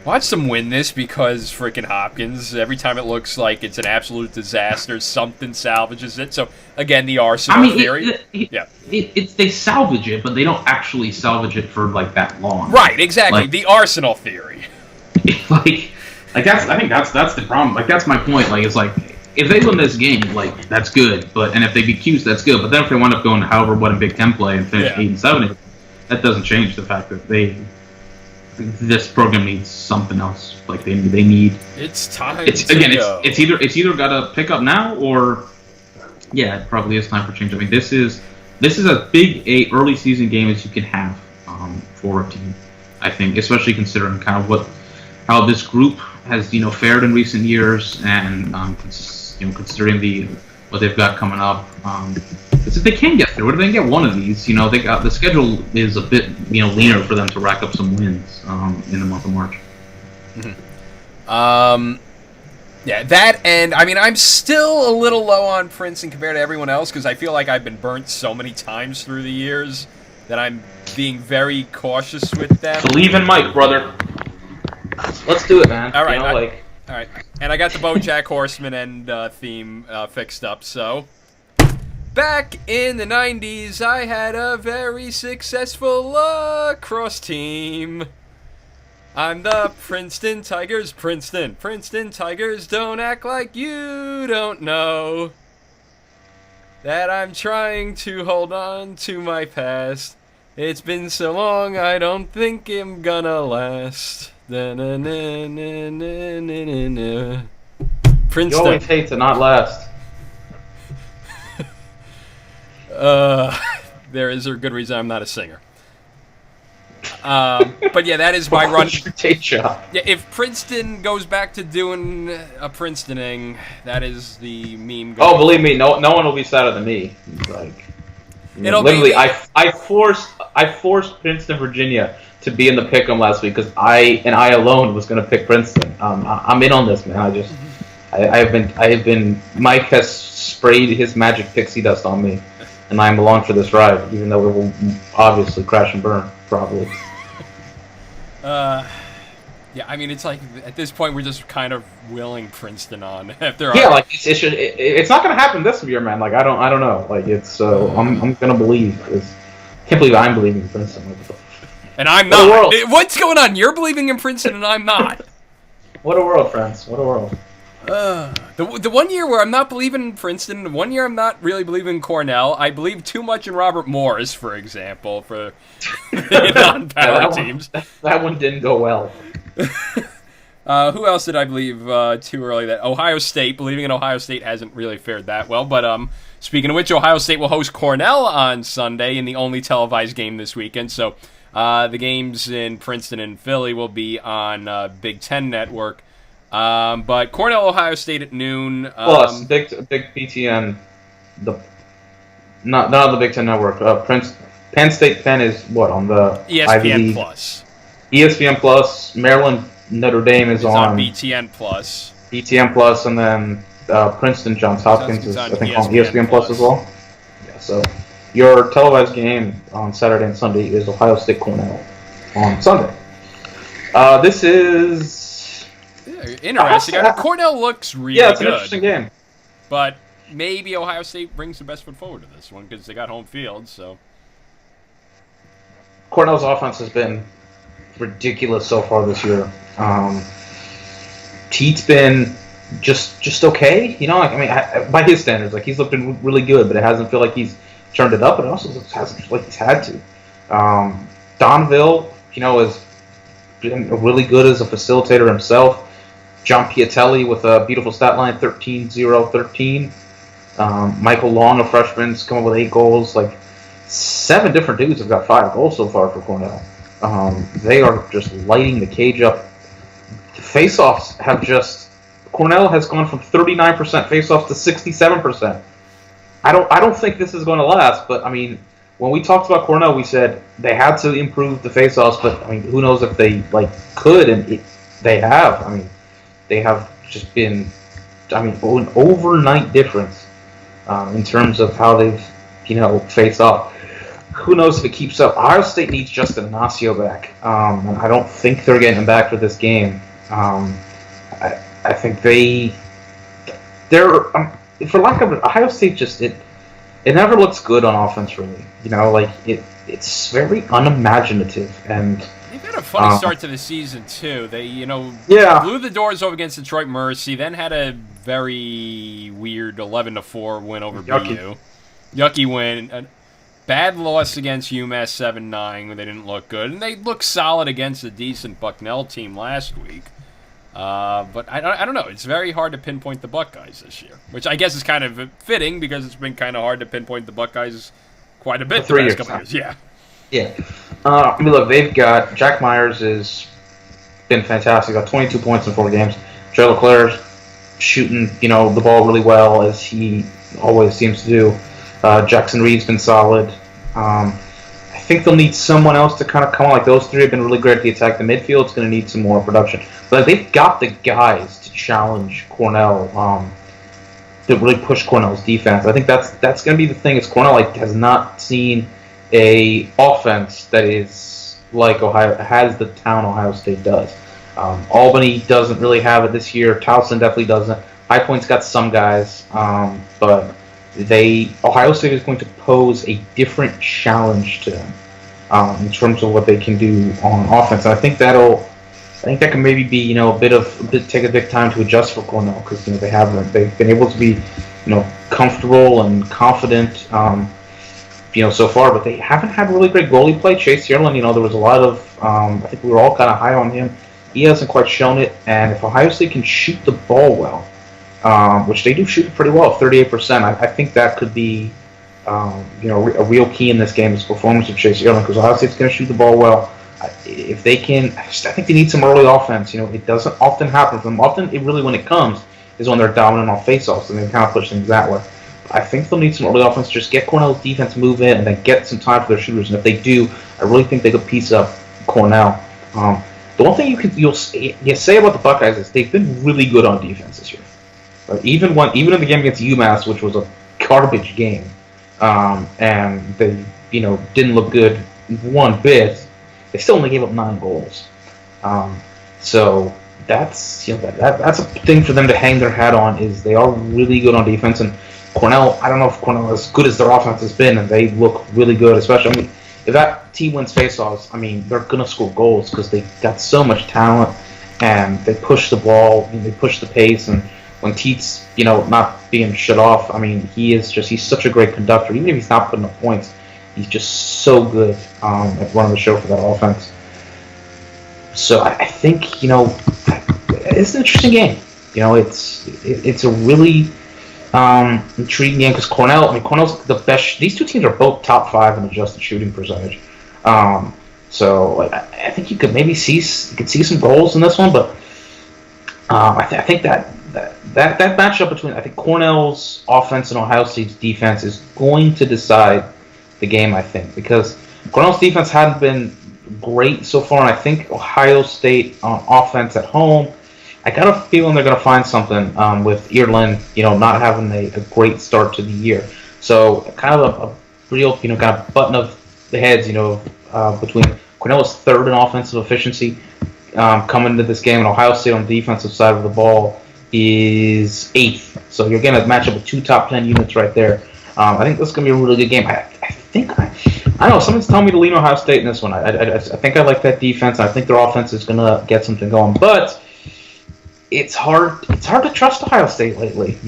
watch them win this, because freaking Hopkins, every time it looks like it's an absolute disaster, something salvages it. So, again, the Arsenal theory. They salvage it, but they don't actually salvage it for, that long. Right, exactly. The Arsenal theory. I think that's the problem. That's my point. If they win this game, that's good. And if they beat Cuse, that's good. But then if they wind up going in Big Ten play and finish 8-7, that doesn't change the fact that this program needs something else. They need. It's time. It's either got to pick up now, or it probably is time for change. This is as big early season game as you can have for a team. I think, especially considering kind of how this group has fared in recent years, and considering what they've got coming up. If they can get through it, if they can get one of these, they got the schedule is a bit leaner for them to rack up some wins in the month of March. Mm-hmm. That, and I'm still a little low on Princeton compared to everyone else, because I feel like I've been burnt so many times through the years that I'm being very cautious with them. Believe in Mike, brother. Let's do it, man. All right, all right, and I got the BoJack Horseman end theme fixed up. So, back in the 90s, I had a very successful lacrosse team. I'm the Princeton Tigers, Princeton. Princeton Tigers, don't act like you don't know that I'm trying to hold on to my past. It's been so long, I don't think I'm gonna last. Princeton. You always hate to not last. There is a good reason I'm not a singer. But yeah, that is my run. Yeah, if Princeton goes back to doing a Princeton-ing, that is the meme. Oh, believe me, no one will be sadder than me. Like, It'll literally, be... I forced Princeton, Virginia, to be in the pick'em last week because I alone was going to pick Princeton. I'm in on this, man. I have been. Mike has sprayed his magic pixie dust on me, and I'm along for this ride, even though it will obviously crash and burn, probably. Yeah, I mean, it's like at this point we're just kind of willing Princeton on. Like it's not going to happen this year, man. Like I don't know. Like it's I'm going to believe. Can't believe I'm believing in Princeton. And I'm not. What's going on? You're believing in Princeton and I'm not. What a world, friends. What a world. The 1 year where I'm not believing in Princeton, the 1 year I'm not really believing in Cornell. I believe too much in Robert Morris, for example, for the non-power teams. That one didn't go well. Who else did I believe too early? That Ohio State. Believing in Ohio State hasn't really fared that well. But speaking of which, Ohio State will host Cornell on Sunday in the only televised game this weekend. So the games in Princeton and Philly will be on Big Ten Network. But Cornell, Ohio State at noon. Plus, big BTN, not the Big Ten Network. Penn State Penn is what on the ESPN Plus. ESPN Plus. Maryland Notre Dame is on BTN Plus. BTN Plus, and then Princeton Johns Hopkins is I think on ESPN Plus as well. Yeah, so your televised game on Saturday and Sunday is Ohio State Cornell on Sunday. This is. Interesting. Cornell looks really good. Yeah, it's an interesting game. But maybe Ohio State brings the best foot forward to this one because they got home field. So Cornell's offense has been ridiculous so far this year. Teet's been just okay. You know, like, I mean, by his standards, like he's looked really good, but it hasn't feel like he's turned it up. But it also hasn't feel like he's had to. Donville, you know, has been really good as a facilitator himself. John Piatelli with a beautiful stat line, 13-0-13. Michael Long, a freshman's come up with 8 goals. Like 7 different dudes have got 5 goals so far for Cornell. They are just lighting the cage up. The face-offs have Cornell has gone from 39% face-offs to 67%. I don't think this is going to last, but I mean, when we talked about Cornell, we said they had to improve the face-offs, but I mean, who knows if they could, and they have. I mean, they have just been, an overnight difference in terms of how they've, faced off. Who knows if it keeps up? Ohio State needs Justin Inacio back, and I don't think they're getting him back for this game. I think they're for lack of Ohio State it never looks good on offense, really. It's very unimaginative, and they've had a funny start to the season too. They, blew the doors over against Detroit Mercy, then had a very weird 11-4 win over BU. Yucky win. A bad loss against UMass 7-9 when they didn't look good, and they looked solid against a decent Bucknell team last week. But I don't know. It's very hard to pinpoint the Buckeyes this year, which I guess is kind of fitting because it's been kind of hard to pinpoint the Buckeyes quite a bit the past couple years. Yeah. Yeah. Look, they've got Jack Myers has been fantastic. Got 22 points in 4 games. Joe Leclerc's shooting, the ball really well as he always seems to do. Jackson Reed's been solid. I think they'll need someone else to kind of come on. Like those 3 have been really great at the attack. The midfield's going to need some more production. But they've got the guys to challenge Cornell, to really push Cornell's defense. I think that's going to be the thing. Is Cornell has not seen a offense that is like has the town Ohio State does. Albany doesn't really have it this year. Towson definitely doesn't. High Point's got some guys, but Ohio State is going to pose a different challenge to them in terms of what they can do on offense. And I think that'll I think that can maybe be take a bit time to adjust for Cornell because they've been able to be comfortable and confident so far, but they haven't had really great goalie play. Chase Yearlin, there was a lot of I think we were all kind of high on him. He hasn't quite shown it, and if Ohio State can shoot the ball well, which they do shoot pretty well, 38%, I think that could be a real key in this game is performance of Chase Yearlin because Ohio State's going to shoot the ball well. If they can, I think they need some early offense. It doesn't often happen for them. Often, when it comes, is when they're dominant on faceoffs and they kind of push things that way. I think they'll need some early offense. Just get Cornell's defense moving and then get some time for their shooters. And if they do, I really think they could piece up Cornell. The one thing you'll say about the Buckeyes is they've been really good on defense this year. Even in the game against UMass, which was a garbage game, and they didn't look good one bit. They still only gave up 9 goals. So that's that's a thing for them to hang their hat on. Is they are really good on defense, and Cornell. I don't know if Cornell is as good as their offense has been, and they look really good. Especially, if that team wins faceoffs, they're gonna score goals because they got so much talent, and they push the ball, they push the pace, and when Teet's not being shut off, he's such a great conductor. Even if he's not putting up points, he's just so good at running the show for that offense. So I think it's an interesting game. It's a really intriguing game because Cornell's the best. These two teams are both top 5 in adjusted shooting percentage. So I think you could maybe see some goals in this one, but I think that matchup between Cornell's offense and Ohio State's defense is going to decide the game, I think, because Cornell's defense hadn't been great so far, and I think Ohio State on offense at home, I got a feeling they're going to find something with Yearlin, not having a great start to the year. So kind of a real, kind of button of the heads, between Cornell's third in offensive efficiency coming into this game, and Ohio State on the defensive side of the ball is 8th. So you're getting a matchup with 2 top 10 units right there. I think this is going to be a really good game. I don't know. Someone's telling me to lean Ohio State in this one. I think I like that defense. I think their offense is going to get something going. But it's hard to trust Ohio State lately.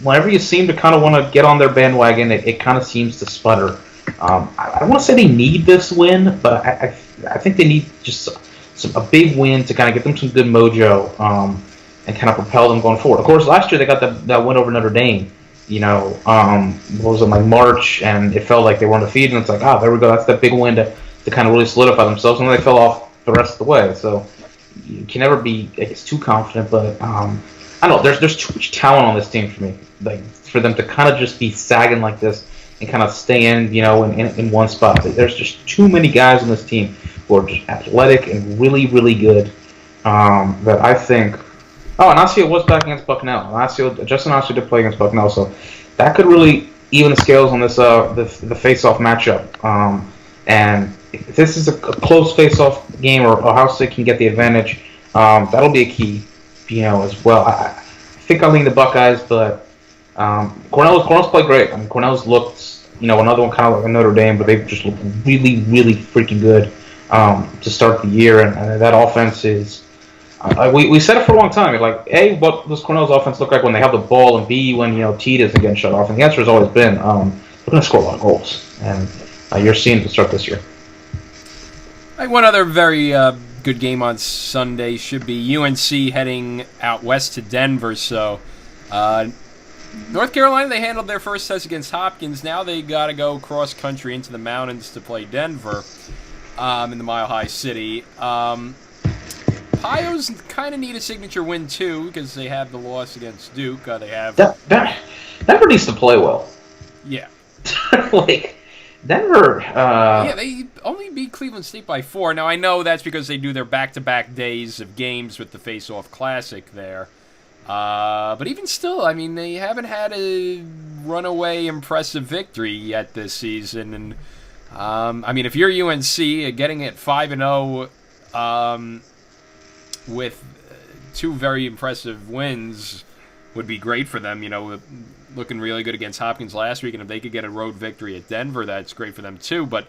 Whenever you seem to kind of want to get on their bandwagon, it kind of seems to sputter. I don't want to say they need this win, but I think they need just a big win to kind of get them some good mojo and kind of propel them going forward. Of course, last year they got that win over Notre Dame. What was it, like March, and it felt like they weren't defeated, and it's like, there we go, that's that big win to kind of really solidify themselves, and then they fell off the rest of the way. So you can never be, too confident, but I don't know, there's too much talent on this team for me, for them to kind of just be sagging like this and kind of stay in one spot. There's just too many guys on this team who are just athletic and really, really good that I think. Oh, and Anasio was back against Bucknell. Justin Anasio did play against Bucknell, so that could really even the scales on this the face-off matchup. And if this is a close face-off game, or Ohio State can get the advantage, that'll be a key, as well. I think I'll lean the Buckeyes, but Cornell's played great. Cornell's looked, another one kind of like a Notre Dame, but they've just looked really, really freaking good to start the year, and that offense is. We said it for a long time. Like, A, what does Cornell's offense look like when they have the ball, and B, when Teet isn't getting shut off? And the answer has always been they're going to score a lot of goals, and you're seeing it to start this year. One other very good game on Sunday should be UNC heading out west to Denver. So North Carolina, they handled their first test against Hopkins. Now they got to go cross country into the mountains to play Denver in the Mile High City. Pios kind of need a signature win, too, because they have the loss against Duke. They have... Denver needs to play well. Yeah. Denver... Yeah, they only beat Cleveland State by 4. Now, I know that's because they do their back-to-back days of games with the Face-Off Classic there. But even still, they haven't had a runaway impressive victory yet this season. And, if you're UNC, getting it 5-0... with 2 very impressive wins would be great for them, looking really good against Hopkins last week, and if they could get a road victory at Denver, that's great for them too. But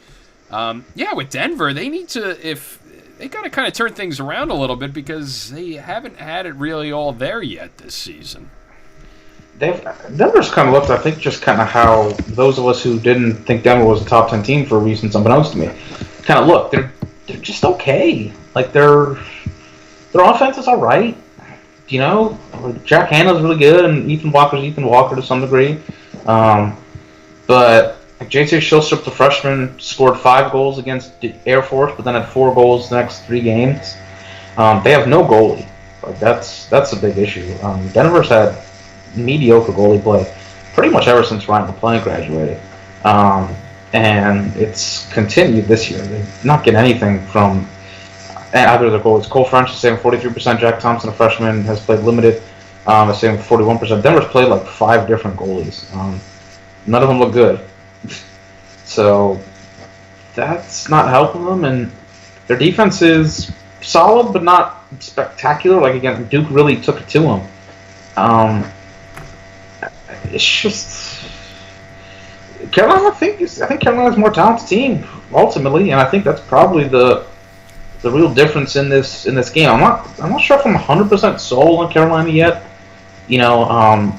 with Denver, they need to, if they got to kind of turn things around a little bit because they haven't had it really all there yet this season. Denver's kind of looked, I think, just kind of how those of us who didn't think Denver was a top 10 team for reasons unbeknownst to me kind of look. They're just okay. Like their offense is all right. You know, Jack Hanna's really good, and Ethan Walker's Ethan Walker to some degree. But J.J. Shilstrup, the freshman, scored 5 goals against Air Force, but then had 4 goals the next 3 games. They have no goalie. Like that's a big issue. Denver's had mediocre goalie play pretty much ever since Ryan LaPlante graduated. And it's continued this year. They're not getting anything from either of their goalies. Cole French is saving 43%. Jack Thompson, a freshman, has played limited, is saving 41%. Denver's played like 5 different goalies. None of them look good. So that's not helping them. And their defense is solid, but not spectacular. Like, again, Duke really took it to them. It's just Carolina. I think Carolina's a more talented team ultimately, and I think that's probably the real difference in this game. I'm not sure if I'm 100% sold on Carolina yet. You know,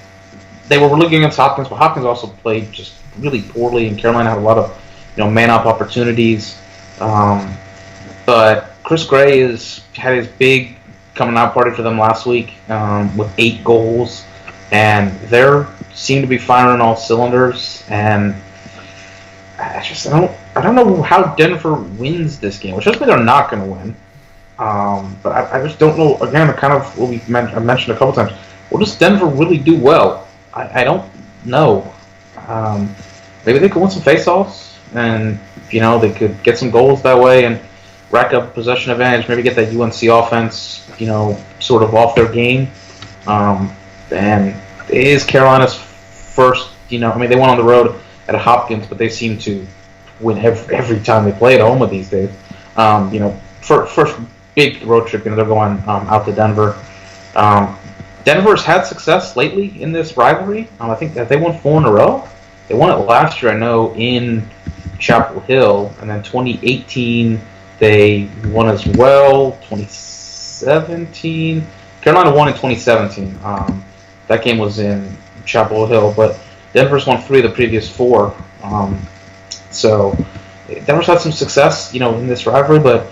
they were really good against Hopkins, but Hopkins also played just really poorly, and Carolina had a lot of man-up opportunities. But Chris Gray had his big coming out party for them last week with 8 goals, and they're seem to be firing on all cylinders. And I don't know how Denver wins this game, which doesn't mean they're not going to win. But I just don't know. Again, kind of what I mentioned a couple times. Will does Denver really do well? I don't know. Maybe they could win some faceoffs, and they could get some goals that way and rack up possession advantage. Maybe get that UNC offense, sort of off their game. And it is Carolina's first. They won on the road at Hopkins, but they seem to win every time they play at home with these days. First big road trip, they're going out to Denver. Denver's had success lately in this rivalry. I think that they won 4 in a row. They won it last year, I know, in Chapel Hill, and then 2018 they won as well. 2017, Carolina won in 2017. That game was in Chapel Hill, but Denver's won 3 of the previous 4. So Denver's had some success, in this rivalry, but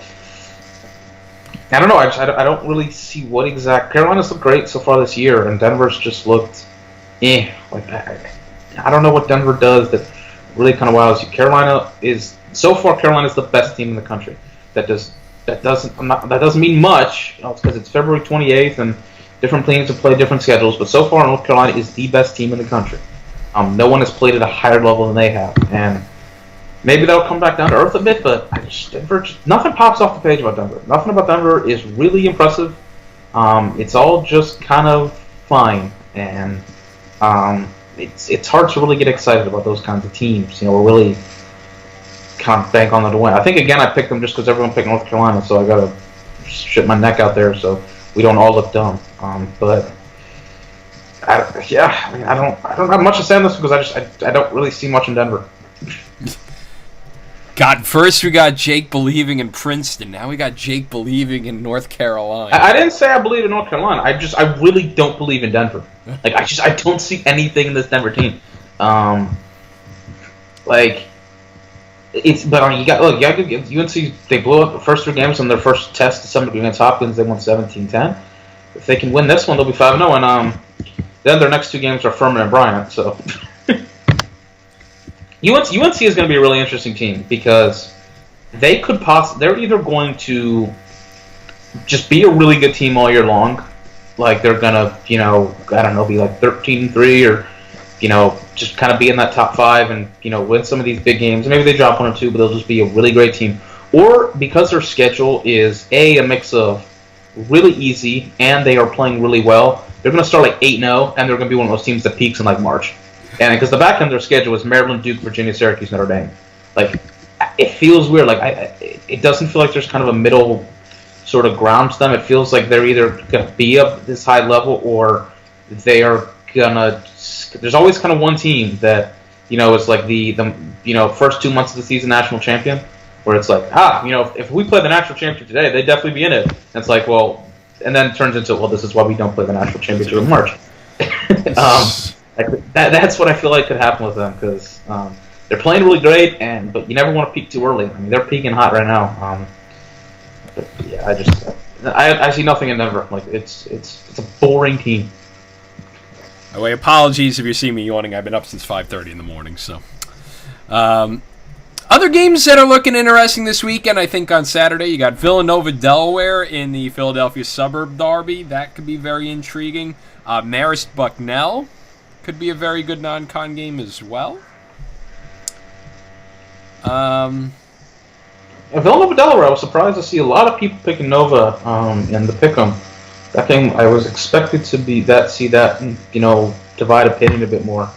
I don't know. I don't really see what exact. Carolina's looked great so far this year, and Denver's just looked, I don't know what Denver does that really kind of wows you. Carolina's the best team in the country. That doesn't mean much. It's because it's February 28th, and different teams have played different schedules. But so far, North Carolina is the best team in the country. No one has played at a higher level than they have, and maybe that'll come back down to earth a bit, but nothing pops off the page about Denver. Nothing about Denver is really impressive. It's all just kind of fine, and it's hard to really get excited about those kinds of teams. We're really kind of bank on them to win. I think, again, I picked them just because everyone picked North Carolina, so I got to shit my neck out there so we don't all look dumb. But I don't have much to say on this because I don't really see much in Denver. God, first we got Jake believing in Princeton. Now we got Jake believing in North Carolina. I didn't say I believe in North Carolina. I really don't believe in Denver. Like I don't see anything in this Denver team. You got to give UNC. They blew up the first 3 games on their first test to some degree against Hopkins. They won 17-10. If they can win this one, they'll be 5-0, and then their next 2 games are Furman and Bryant. So. UNC is going to be a really interesting team because they could they're either going to just be a really good team all year long, like they're going to, be like 13-3 or, just kind of be in that top 5 and, win some of these big games. Maybe they drop 1 or 2, but they'll just be a really great team. Or because their schedule is a mix of really easy and they are playing really well, they're going to start like 8-0 and they're going to be one of those teams that peaks in like March. And because the back end of their schedule is Maryland, Duke, Virginia, Syracuse, Notre Dame. Like, it feels weird. Like, it doesn't feel like there's kind of a middle sort of ground to them. It feels like they're either going to be up this high level or they are going to. There's always kind of one team that, is like the first 2 months of the season national champion. where it's like, if we play the national championship today, they'd definitely be in it. And it's like, well, and then it turns into, well, this is why we don't play the national championship in March. That's what I feel like could happen with them, because they're playing really great, but you never want to peak too early. I mean, they're peaking hot right now. But yeah, I see nothing in Denver. Like it's a boring team. By the way, apologies if you see me yawning. I've been up since 5:30 in the morning. So, other games that are looking interesting this weekend, I think on Saturday, you got Villanova, Delaware in the Philadelphia Suburb Derby. That could be very intriguing. Marist, Bucknell could be a very good non-con game as well. Villanova, Delaware, I was surprised to see a lot of people picking Nova in the pick'em. That game, I was expected to see that divide opinion a bit more,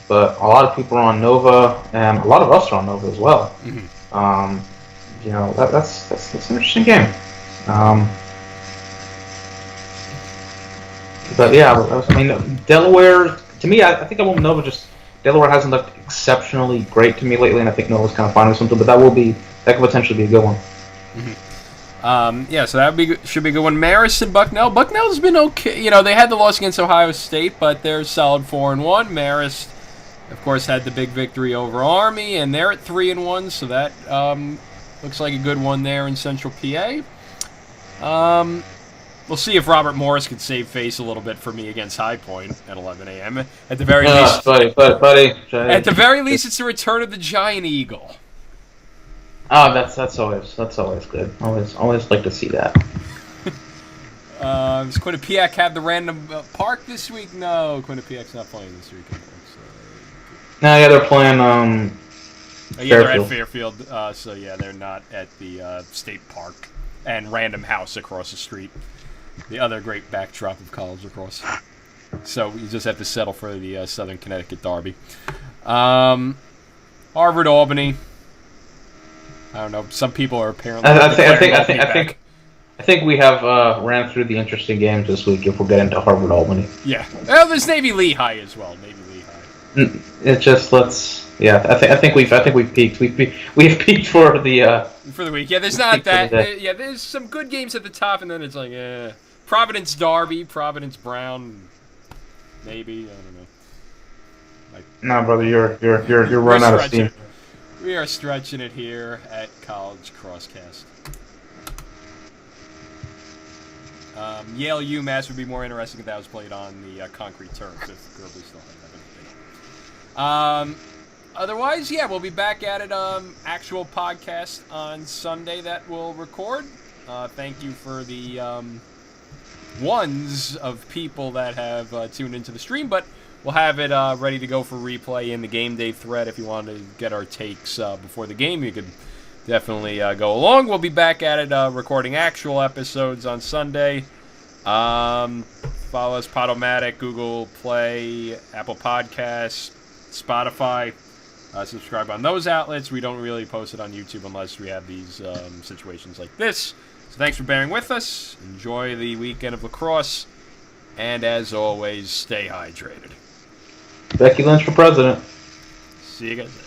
but a lot of people are on Nova, and a lot of us are on Nova as well. Mm-hmm. That's an interesting game. But yeah, I mean, Delaware, to me, I think I want Nova. Just Delaware hasn't looked exceptionally great to me lately, and I think Nova's kind of finding something. But that could potentially be a good one. Mm-hmm. So that should be a good one. Marist and Bucknell. Bucknell's been okay. They had the loss against Ohio State, but they're solid 4-1. Marist, of course, had the big victory over Army, and they're at 3-1. So that looks like a good one there in Central PA. We'll see if Robert Morris can save face a little bit for me against High Point at 11 a.m. At the very least, buddy. At the very least, it's the return of the Giant Eagle. Oh, that's always good. Always like to see that. Does Quinnipiac have the random park this week? No, Quinnipiac's not playing this weekend. Yeah, they're playing. They're at Fairfield. They're not at the State Park and Random House across the street. The other great backdrop of college lacrosse. So you just have to settle for the Southern Connecticut Derby. Harvard, Albany. I don't know. Some people are apparently. I think we have ran through the interesting games this week. If we'll get into Harvard, Albany. Yeah. Well, there's Navy Lehigh as well. It just I think we've peaked. We've peaked for the week. Yeah, there's not that. There's some good games at the top, and then it's like Providence Derby, Providence Brown, maybe I don't know. No, brother, you're running out of steam. We are stretching it here at College Crossecast. Yale UMass would be more interesting if that was played on the concrete turf. If Gurley still had anything. Otherwise, we'll be back at it. Actual podcast on Sunday that we'll record. Thank you for the ones of people that have tuned into the stream, but we'll have it ready to go for replay in the game day thread. If you want to get our takes before the game, you could definitely go along. We'll be back at it recording actual episodes on Sunday. Follow us, Podomatic, Google Play, Apple Podcasts, Spotify. Subscribe on those outlets. We don't really post it on YouTube unless we have these situations like this. So thanks for bearing with us. Enjoy the weekend of lacrosse. And as always, stay hydrated. Becky Lynch for president. See you guys later.